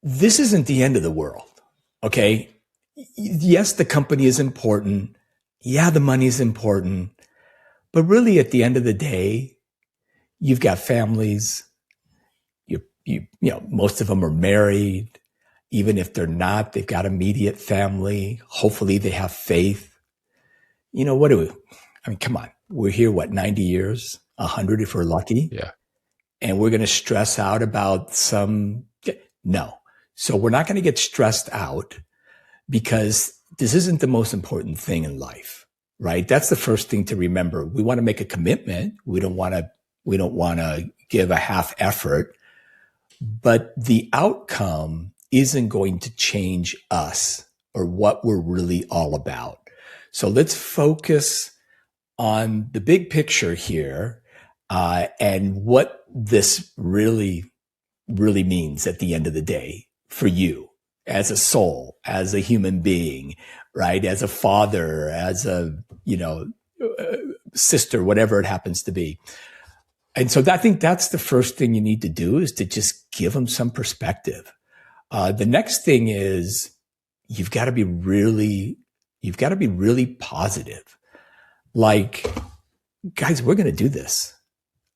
this isn't the end of the world. Okay. Yes, the company is important. Yeah, the money is important. But really, at the end of the day, you've got families. Most of them are married. Even if they're not, they've got immediate family. Hopefully, they have faith. Come on. We're here, 90 years, 100 if we're lucky. Yeah. And we're going to stress out about no. So we're not going to get stressed out, because this isn't the most important thing in life, right? That's the first thing to remember. We want to make a commitment. We don't want to give a half effort, but the outcome isn't going to change us or what we're really all about. So let's focus on the big picture here, and what this really, really means at the end of the day for you as a soul, as a human being, right? As a father, as a, sister, whatever it happens to be. And so I think that's the first thing you need to do, is to just give them some perspective. The next thing is you've got to be really positive. Like, guys, we're going to do this.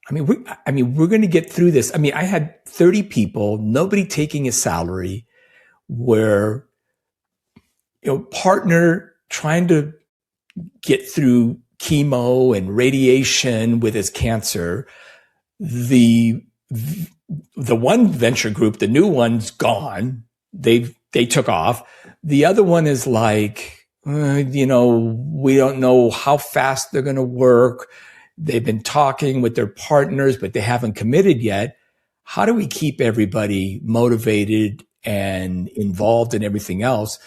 We're going to get through this. I had 30 people, nobody taking a salary, where, partner trying to get through chemo and radiation with his cancer. The one venture group, the new one's gone. They took off. The other one is like, we don't know how fast they're going to work. They've been talking with their partners, but they haven't committed yet. How do we keep everybody motivated and involved in everything else?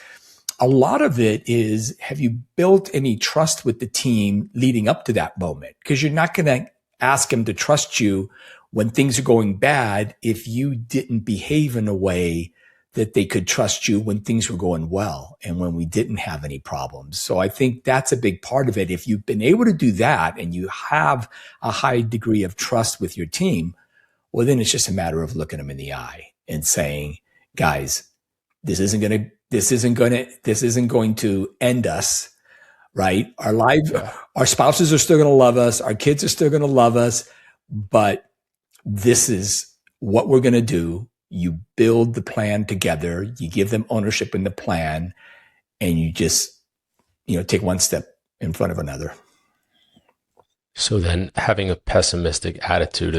A lot of it is, have you built any trust with the team leading up to that moment? Because you're not going to ask them to trust you when things are going bad if you didn't behave in a way that they could trust you when things were going well and when we didn't have any problems. So I think that's a big part of it. If you've been able to do that and you have a high degree of trust with your team, well, then it's just a matter of looking them in the eye and saying, guys, this isn't going to end us, right? Our lives, our spouses are still going to love us. Our kids are still going to love us, but this is what we're going to do. You build the plan together, you give them ownership in the plan, and you just, take one step in front of another. So then having a pessimistic attitude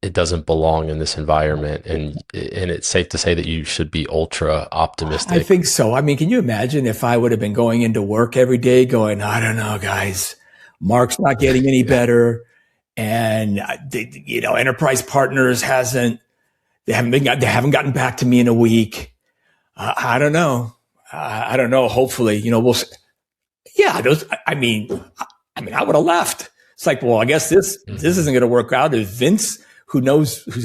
it doesn't belong in this environment. And it's safe to say that you should be ultra optimistic. I think so. Can you imagine if I would have been going into work every day going, I don't know, guys, Mark's not getting any better. And, enterprise partners they haven't gotten back to me in a week. I don't know. I don't know. Hopefully, we'll see. Yeah. I would have left. It's like, well, I guess this isn't going to work out. There's Vince who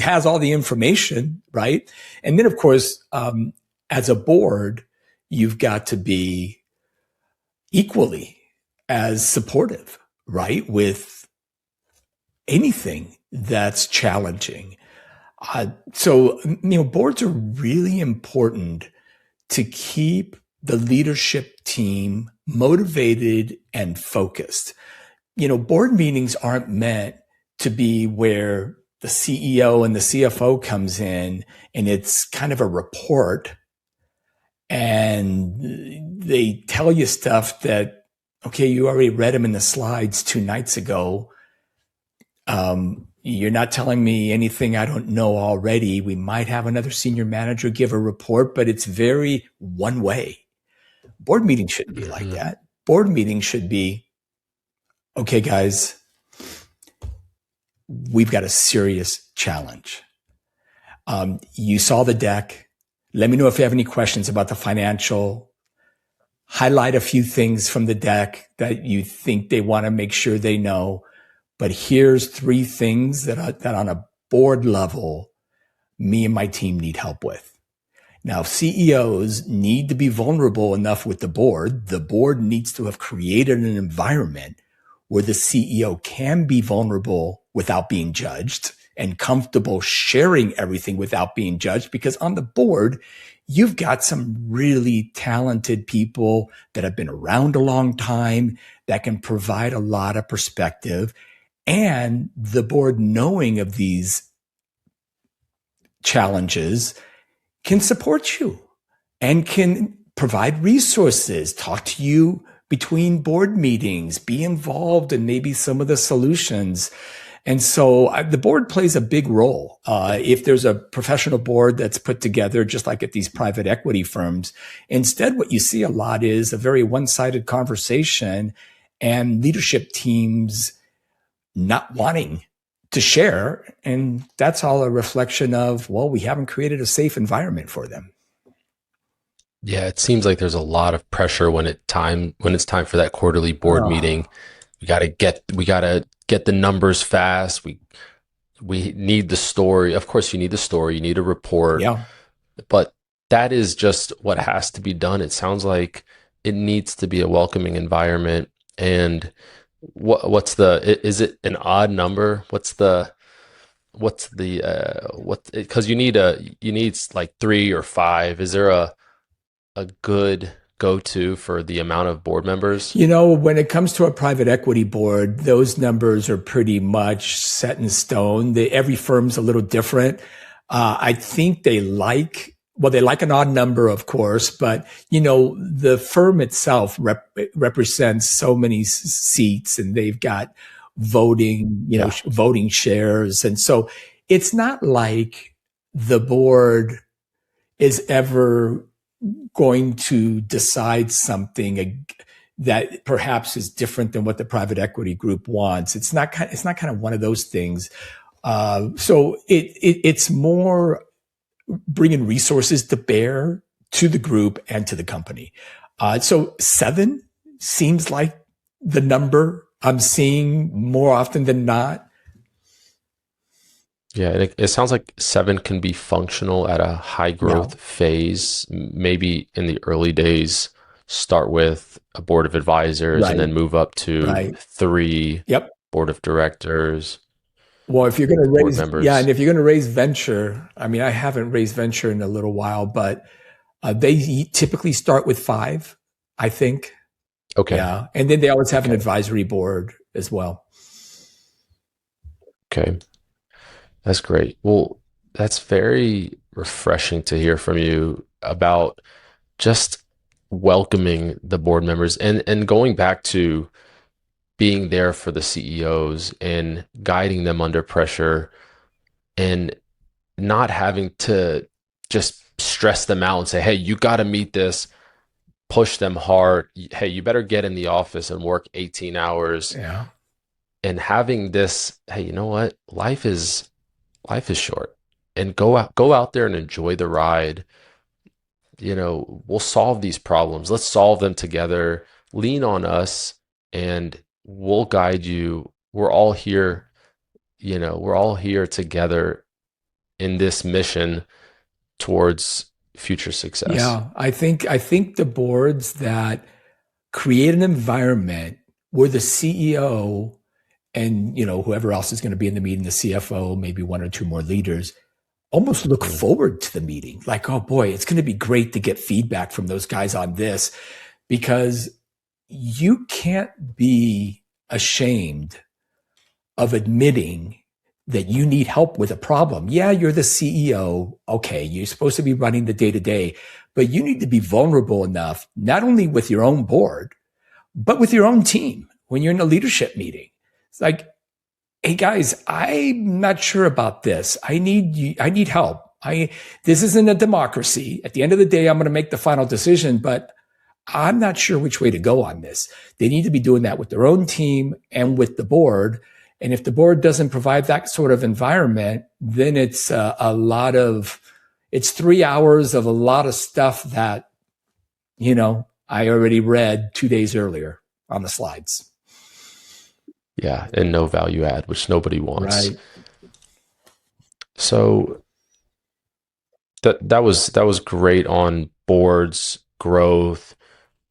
has all the information, right? And then, of course, as a board, you've got to be equally as supportive, right? With anything that's challenging. Boards are really important to keep the leadership team motivated and focused. Board meetings aren't meant to be where the CEO and the CFO comes in and it's kind of a report and they tell you stuff that, okay, you already read them in the slides 2 nights ago. You're not telling me anything I don't know already. We might have another senior manager give a report, but it's very one way. Board meetings shouldn't be like that. Board meetings should be, okay, guys, we've got a serious challenge. You saw the deck. Let me know if you have any questions about the financial. Highlight a few things from the deck that you think they want to make sure they know. But here's 3 things that on a board level, me and my team need help with. Now, CEOs need to be vulnerable enough with the board. The board needs to have created an environment where the CEO can be vulnerable without being judged and comfortable sharing everything without being judged. Because on the board, you've got some really talented people that have been around a long time that can provide a lot of perspective. And the board, knowing of these challenges, can support you and can provide resources, talk to you between board meetings, be involved in maybe some of the solutions. And so the board plays a big role. If there's a professional board that's put together, just like at these private equity firms, instead what you see a lot is a very one-sided conversation and leadership teams not wanting to share. And that's all a reflection of, well, we haven't created a safe environment for them. Yeah, it seems like there's a lot of pressure when it's time for that quarterly board meeting. We gotta get the numbers fast. We need the story. Of course, you need the story, you need a report. Yeah. But that is just what has to be done. It sounds like it needs to be a welcoming environment. And is it an odd number? Because you need like 3 or 5. Is there a good go-to for the amount of board members? When it comes to a private equity board, those numbers are pretty much set in stone. Every firm's a little different. I think they like an odd number, of course, but the firm itself represents so many seats, and they've got voting, voting shares, and so it's not like the board is ever going to decide something that perhaps is different than what the private equity group wants. It's not kind of one of those things. So it's more bringing resources to bear to the group and to the company. So 7 seems like the number I'm seeing more often than not. Yeah, and it sounds like 7 can be functional at a high growth phase. Maybe in the early days, start with a board of advisors and then move up to 3 board of directors. Well, if you're going to raise, members. and if you're going to raise venture, I mean, I haven't raised venture in a little while, but they typically start with 5, I think. Okay. Yeah, and then they always have an advisory board as well. Okay. That's great. Well, that's very refreshing to hear from you about just welcoming the board members and going back to being there for the CEOs and guiding them under pressure and not having to just stress them out and say, hey, you got to meet this, push them hard. Hey, you better get in the office and work 18 hours. Yeah. And having this, hey, you know what? Life is short, and go out there and enjoy the ride. We'll solve these problems. Let's solve them together. Lean on us and we'll guide you. We're all here, we're all here together in this mission towards future success. Yeah, I think the boards that create an environment where the CEO and whoever else is going to be in the meeting, the CFO, maybe 1 or 2 more leaders, almost look Mm. forward to the meeting. Like, oh boy, it's going to be great to get feedback from those guys on this, because you can't be ashamed of admitting that you need help with a problem. Yeah, you're the CEO. Okay, you're supposed to be running the day to day, but you need to be vulnerable enough, not only with your own board, but with your own team when you're in a leadership meeting. It's like, hey guys, I'm not sure about this. I need help. This isn't a democracy. At the end of the day, I'm going to make the final decision, but I'm not sure which way to go on this. They need to be doing that with their own team and with the board. And if the board doesn't provide that sort of environment, then it's it's 3 hours of a lot of stuff that, I already read 2 days earlier on the slides. Yeah, and no value add, which nobody wants. Right. So that was great on boards, growth,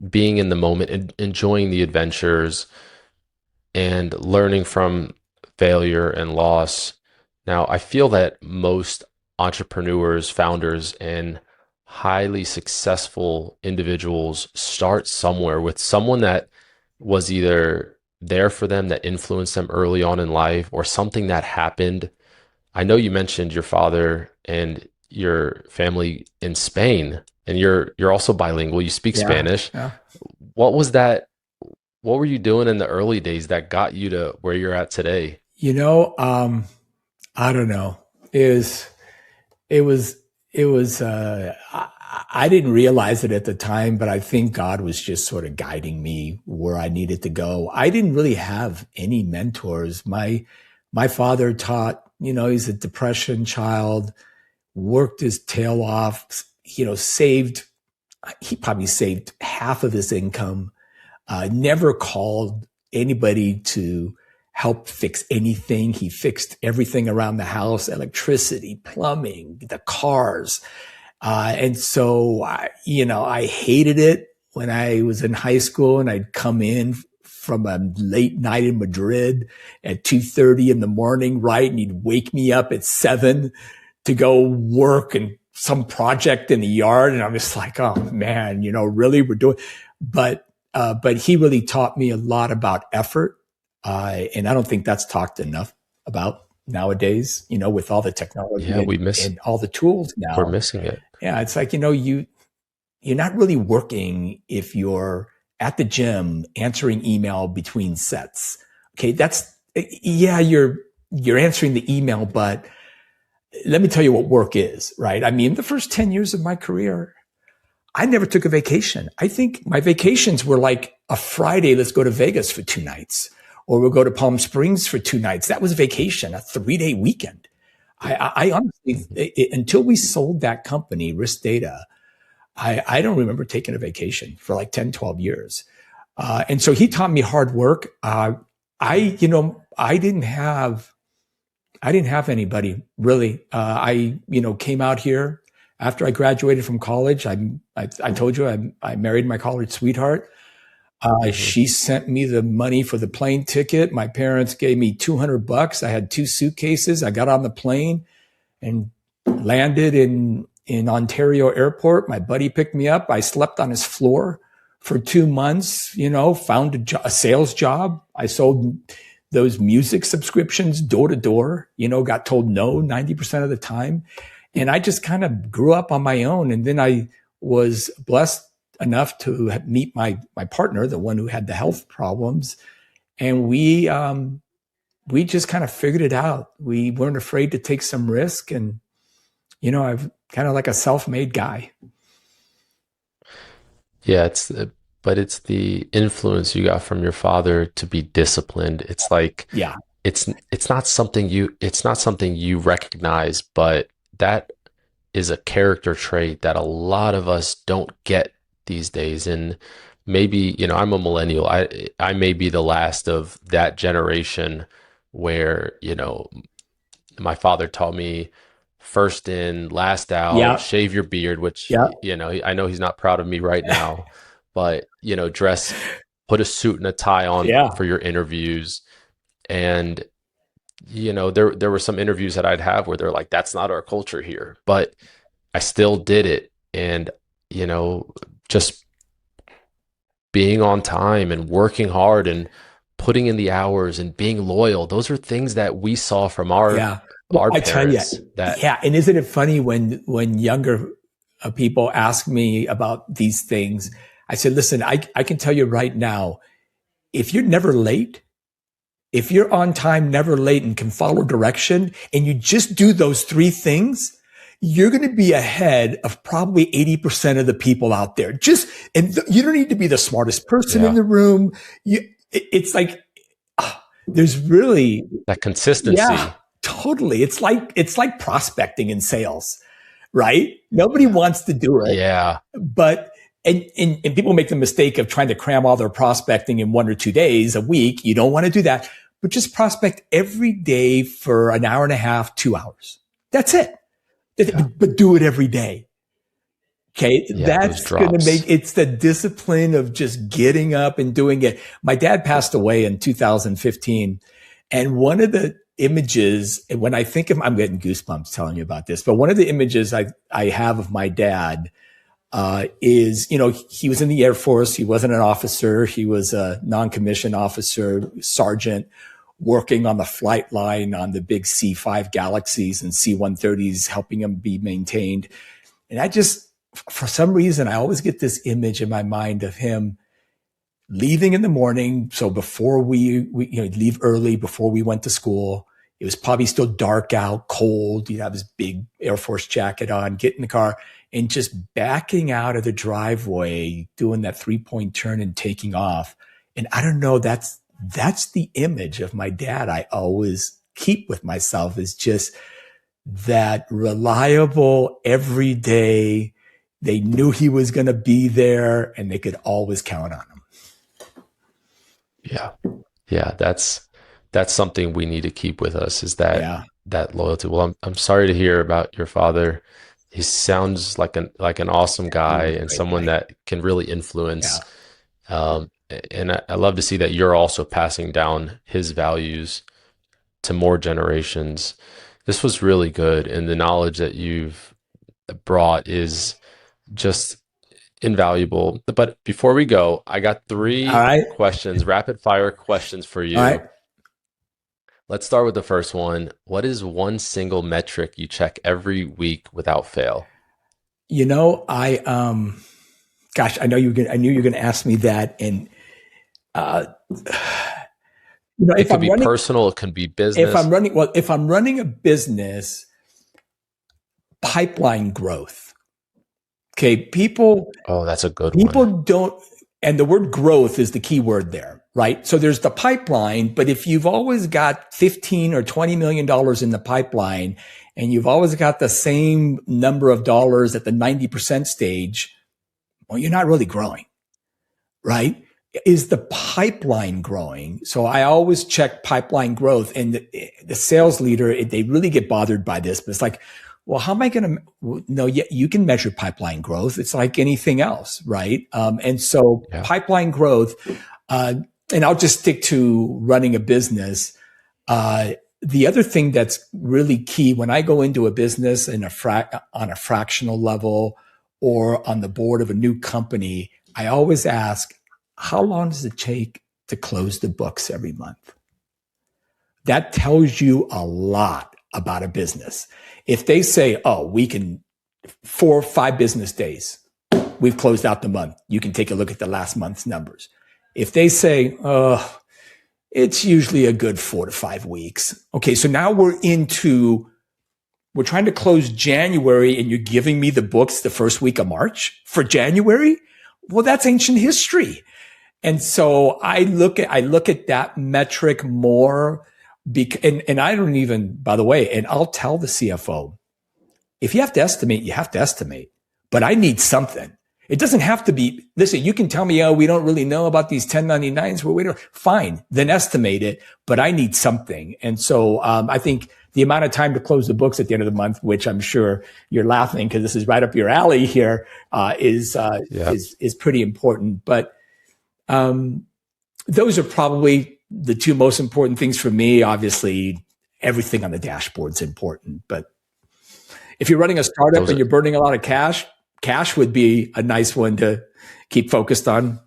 being in the moment, enjoying the adventures, and learning from failure and loss. Now, I feel that most entrepreneurs, founders, and highly successful individuals start somewhere with someone that was either there for them, that influenced them early on in life, or something that happened. I know you mentioned your father and your family in Spain, and you're also bilingual. You speak Yeah. Spanish. Yeah. What was that? What were you doing in the early days that got you to where you're at today? You know, I don't know. Is it was it was I didn't realize it at the time, but I think God was just sort of guiding me where I needed to go. I didn't really have any mentors. My father taught, he's a depression child, worked his tail off, saved, he probably saved half of his income, never called anybody to help fix anything. He fixed everything around the house, electricity, plumbing, the cars. And so, I hated it when I was in high school and I'd come in from a late night in Madrid at 2:30 in the morning, right? And he'd wake me up at 7 to go work and some project in the yard. And I'm just like, oh man, really we're doing, but he really taught me a lot about effort. And I don't think that's talked enough about nowadays, with all the technology Yeah, and all the tools we're now. missing it. Yeah, it's like, you're not really working if you're at the gym answering email between sets. Okay, yeah, you're answering the email, but let me tell you what work is, right? I mean, the first 10 years of my career, I never took a vacation. I think my vacations were like a Friday, let's go to Vegas for 2 nights, or we'll go to Palm Springs for 2 nights. That was vacation, a 3-day weekend. I honestly, until we sold that company, Risk Data, I don't remember taking a vacation for like 10, 12 years. And so he taught me hard work. I didn't have anybody really. Came out here after I graduated from college. I told you I married my college sweetheart. Hmm. She sent me the money for the plane ticket. My parents gave me $200. I had 2 suitcases. I got on the plane and landed in Ontario Airport. My buddy picked me up. I slept on his floor for 2 months. Found a sales job. I sold those music subscriptions door to door. Got told no 90% of the time, and I just kind of grew up on my own. And then I was blessed enough to meet my partner, the one who had the health problems, and we just kind of figured it out. We weren't afraid to take some risk, and I've kind of like a self-made guy. Yeah, but it's the influence you got from your father to be disciplined. It's like Yeah, it's not something you recognize, but that is a character trait that a lot of us don't get these days. And maybe, I'm a millennial. I may be the last of that generation where, my father taught me first in, last out, yeah, shave your beard, which, yeah, I know he's not proud of me right now, but, dress, put a suit and a tie on yeah, for your interviews. And there were some interviews that I'd have where they're like, that's not our culture here, but I still did it. And, just being on time and working hard and putting in the hours and being loyal. Those are things that we saw from our Yeah. Well, our I tell you, parents that yeah. And isn't it funny when younger people ask me about these things? I said, listen, I can tell you right now, if you're never late, if you're on time, never late, and can follow direction, and you just do those three things, you're going to be ahead of probably 80% of the people out there. You don't need to be the smartest person in yeah, the room. It's like, there's really, that yeah, consistency. totally. It's like prospecting in sales, right? Nobody Yeah. wants to do it, Yeah. but and people make the mistake of trying to cram all their prospecting in 1 or 2 days a week. You don't want to do that, but just prospect every day for an hour and a half, 2 hours. That's it. Yeah. But do it every day. Okay. Yeah, those That's going to drops. it's the discipline of just getting up and doing it. My dad passed away in 2015. And one of the images, when I think of, I'm getting goosebumps telling you about this, but one of the images I have of my dad, is, he was in the Air Force. He wasn't an officer. He was a non-commissioned officer, sergeant, working on the flight line on the big C-5 Galaxies and C-130s, helping them be maintained. And for some reason, I always get this image in my mind of him leaving in the morning. So before we leave early, before we went to school, it was probably still dark out, cold. He'd have his big Air Force jacket on, get in the car and just backing out of the driveway, doing that 3-point turn and taking off. And I don't know, that's the image of my dad I always keep with myself, is just that reliable every day. They knew he was going to be there and they could always count on him. Yeah. Yeah, that's something we need to keep with us, is that Yeah. that loyalty. Well, I'm sorry to hear about your father. He sounds like an awesome He guy was a and great someone guy. that can really influence. Yeah. Um, and I love to see that you're also passing down his values to more generations. This was really good, and the knowledge that you've brought is just invaluable. But before we go, I got All three right. questions, rapid fire questions for All right. you. Let's start with the first one. What is one single metric you check every week without fail? Gosh, I knew you were going to ask me that. And, uh, It if could I'm be running, personal, it can be if I'm business. running, well, if I'm running a business, pipeline growth. Okay. Oh, that's a good People one. don't, and the word growth is the key word there, right? So there's the pipeline, but if you've always got 15 or $20 million in the pipeline and you've always got the same number of dollars at the 90% stage, well, you're not really growing, right? Is the pipeline growing? So I always check pipeline growth, and the sales leader, they really get bothered by this, but it's like, well, how am I going to? No, yeah, you can measure pipeline growth. It's like anything else, right? And so Yeah. pipeline growth, and I'll just stick to running a business. The other thing that's really key when I go into a business on a fractional level or on the board of a new company, I always ask, how long does it take to close the books every month? That tells you a lot about a business. If they say, oh, we can 4 or 5 business days, we've closed out the month. You can take a look at the last month's numbers. If they say, oh, it's usually a good 4 to 5 weeks. Okay, so now we're trying to close January and you're giving me the books the first week of March for January? Well, that's ancient history. And so I look at that metric more and I don't even, by the way, and I'll tell the CFO, if you have to estimate, you have to estimate, but I need something. It doesn't have to be, listen, you can tell me, oh, we don't really know about these 1099s. Well, we don't, fine, then estimate it, but I need something. And so I think the amount of time to close the books at the end of the month, which I'm sure you're laughing because this is right up your alley here, is pretty important. But those are probably the two most important things for me. Obviously, everything on the dashboard is important. But if you're running a startup and you're burning a lot of cash would be a nice one to keep focused on.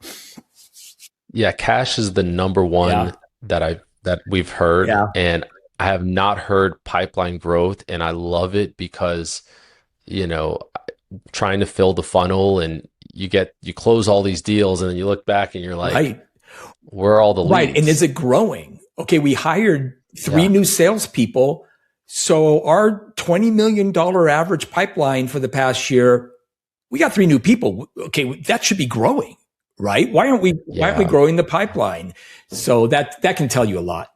Yeah, cash is the number one that we've heard, and I have not heard pipeline growth, and I love it because, trying to fill the funnel, and you close all these deals, and then you look back and you're like, where are all the leads? Right, and is it growing? Okay, we hired 3 new salespeople, so our $20 million average pipeline for the past year, we got 3 new people. Okay, that should be growing, right? Why aren't we growing the pipeline? So that can tell you a lot.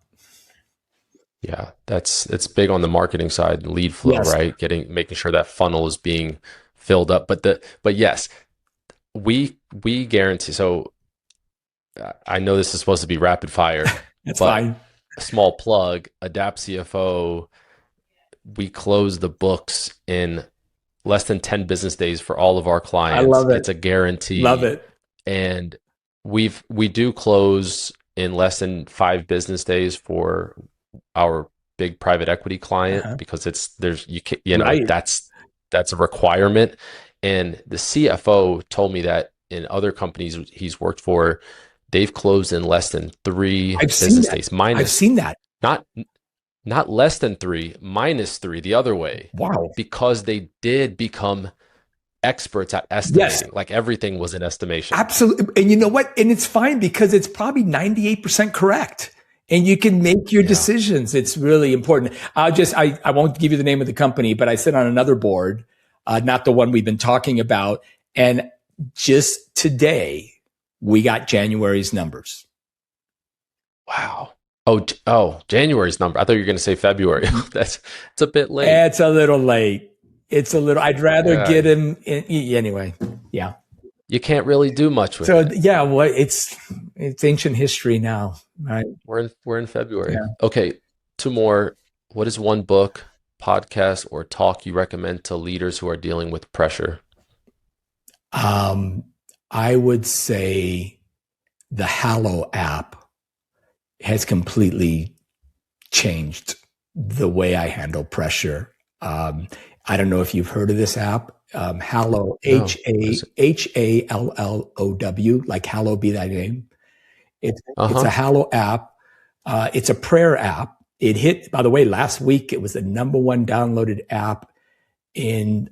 Yeah, it's big on the marketing side, lead flow, right? Making sure that funnel is being filled up. But yes, we guarantee. So I know this is supposed to be rapid fire. That's fine. A small plug, Adapt CFO, we close the books in less than 10 business days for all of our clients. I love it. It's a guarantee. Love it. And we do close in less than 5 business days for our big private equity client because that's a requirement. And the CFO told me that in other companies he's worked for, they've closed in less than 3 business days. I've seen that. Not less than 3, -3 the other way. Wow. Because they did become experts at estimating. Like everything was an estimation. Absolutely. And you know what? And it's fine because it's probably 98% correct. And you can make your decisions. It's really important. I won't give you the name of the company, but I sit on another board, not the one we've been talking about. And just today, we got January's numbers. Wow. Oh, January's number. I thought you were going to say February. It's a bit late. It's a little late. I'd rather get him in, anyway. Yeah. You can't really do much with it. So it's ancient history now, right? We're in February. Yeah. Okay, 2 more. What is one book, podcast, or talk you recommend to leaders who are dealing with pressure? I would say the Hallow app has completely changed the way I handle pressure. I don't know if you've heard of this app. Hallow, Hallow, like Hallow be thy name. It's a Hallow app. It's a prayer app. It hit, by the way, last week, it was the #1 downloaded app in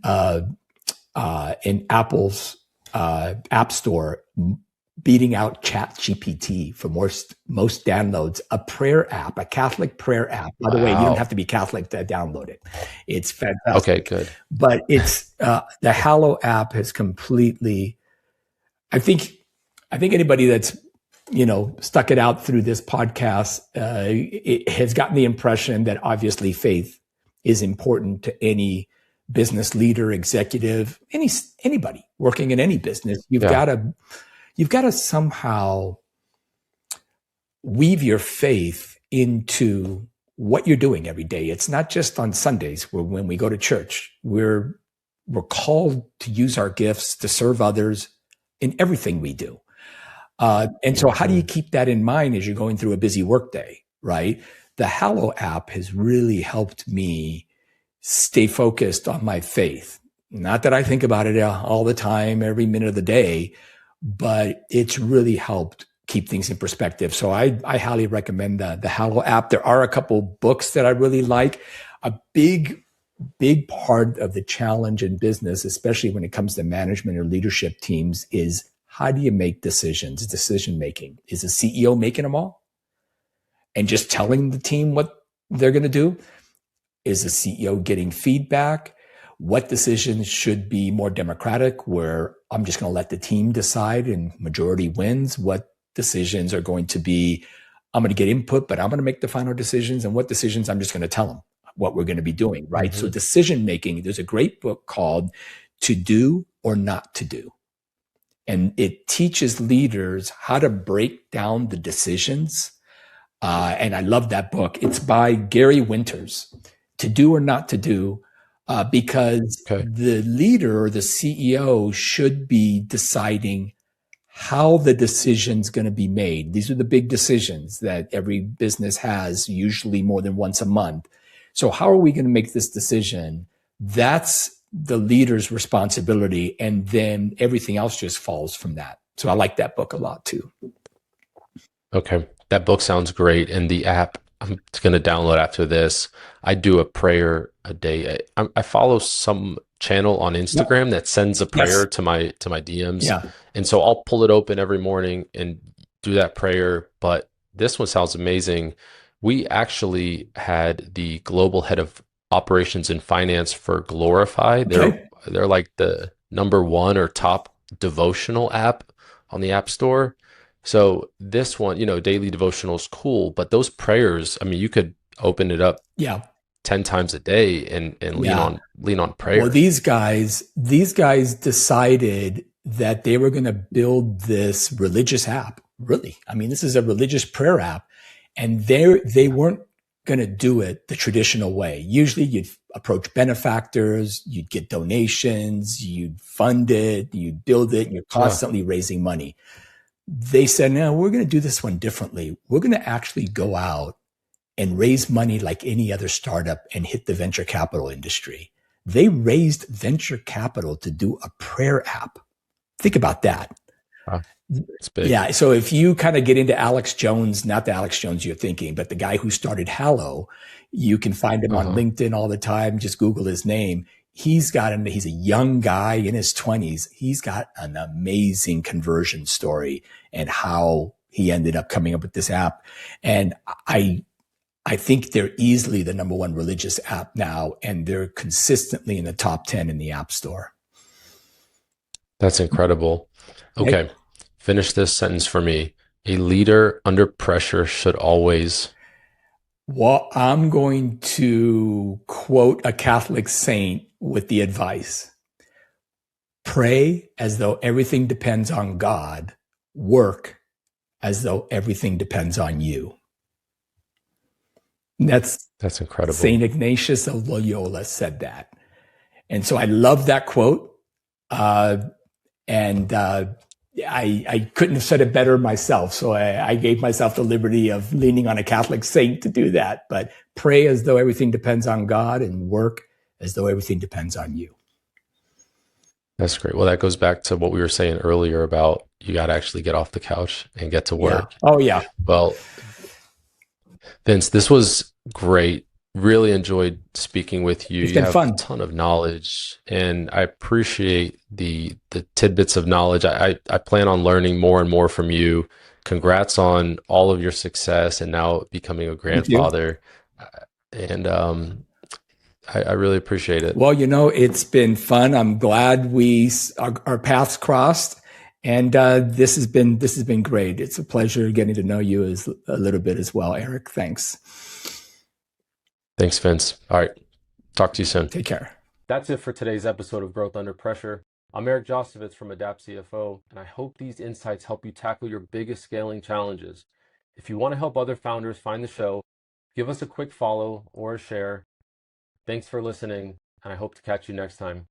Apple's App Store, beating out ChatGPT for most downloads. A prayer app, a Catholic prayer app. By the way, you don't have to be Catholic to download it. It's fantastic. Okay, good. But it's the Hallow app has completely. I think anybody that's stuck it out through this podcast, it has gotten the impression that obviously faith is important to any business leader, executive, anybody working in any business. You've got to somehow weave your faith into what you're doing every day. It's not just on Sundays when we go to church. We're called to use our gifts to serve others in everything we do. And so how do you keep that in mind as you're going through a busy workday, right? The Hallow app has really helped me stay focused on my faith. Not that I think about it all the time, every minute of the day, but it's really helped keep things in perspective. So I highly recommend the Hallow app. There are a couple books that I really like. A big part of the challenge in business, especially when it comes to management or leadership teams, is how do you make decisions? Decision making. Is the CEO making them all and just telling the team what they're going to do? Is the CEO getting feedback? What decisions should be more democratic, where I'm just going to let the team decide and majority wins? What decisions are going to be, I'm going to get input, but I'm going to make the final decisions? And what decisions I'm just going to tell them what we're going to be doing, right? Mm-hmm. So decision making, there's a great book called To Do or Not to Do. And it teaches leaders how to break down the decisions. And I love that book. It's by Gary Winters, To Do or Not to Do, because the leader or the CEO should be deciding how the decision's going to be made. These are the big decisions that every business has, usually more than once a month. So how are we going to make this decision? That's the leader's responsibility. And then everything else just falls from that. So I like that book a lot too. Okay. That book sounds great. And the app I'm going to download after this. I do a prayer a day. I follow some channel on Yep. Instagram that sends a Yes. prayer to my DMs. Yeah. And so I'll pull it open every morning and do that prayer. But this one sounds amazing. We actually had the global head of operations and finance for Glorify. Okay. They're like the number one or top devotional app on the App Store. So this one, daily devotional is cool, but those prayers, I mean, you could open it up Yeah. 10 times a day and Yeah. lean on Well, prayer. these guys decided that they were going to build this religious app. Really, I mean, this is a religious prayer app, and they weren't going to do it the traditional way. Usually, you'd approach benefactors, you'd get donations, you'd fund it, you'd build it, and you're Yeah. constantly raising money. They said, no, we're going to do this one differently. We're going to actually go out and raise money like any other startup and hit the venture capital industry. They raised venture capital to do a prayer app. Think about that. Wow. It's big. Yeah. So if you kind of get into Alex Jones, not the Alex Jones you're thinking, but the guy who started Hallow, you can find him on Uh-huh. LinkedIn all the time. Just Google his name. He's a young guy in his 20s. He's got an amazing conversion story and how he ended up coming up with this app. And I think they're easily the number one religious app now, and they're consistently in the top 10 in the App Store. That's incredible. Okay. Okay. Finish this sentence for me. A leader under pressure should always. Well, I'm going to quote a Catholic saint with the advice: pray as though everything depends on God, work as though everything depends on you. And that's That's incredible. St. Ignatius of Loyola said that. And so I love that quote. Uh, and I couldn't have said it better myself. So I gave myself the liberty of leaning on a Catholic saint to do that. But pray as though everything depends on God and work as though everything depends on you. That's great. Well, that goes back to what we were saying earlier about you got to actually get off the couch and get to Yeah. work. Oh, yeah. Well, Vince, this was great. Really enjoyed speaking with you. It's You been have a fun. ton of knowledge, and I appreciate the tidbits of knowledge. I plan on learning more and more from you. Congrats on all of your success and now becoming a Thank you. grandfather. And I really appreciate it. Well, it's been fun. I'm glad our paths crossed, and this has been great. It's a pleasure getting to know you a little bit as well, Eric. Thanks. Thanks, Vince. All right. Talk to you soon. Take care. That's it for today's episode of Growth Under Pressure. I'm Eric Josowitz from Adapt CFO, and I hope these insights help you tackle your biggest scaling challenges. If you want to help other founders find the show, give us a quick follow or a share. Thanks for listening, and I hope to catch you next time.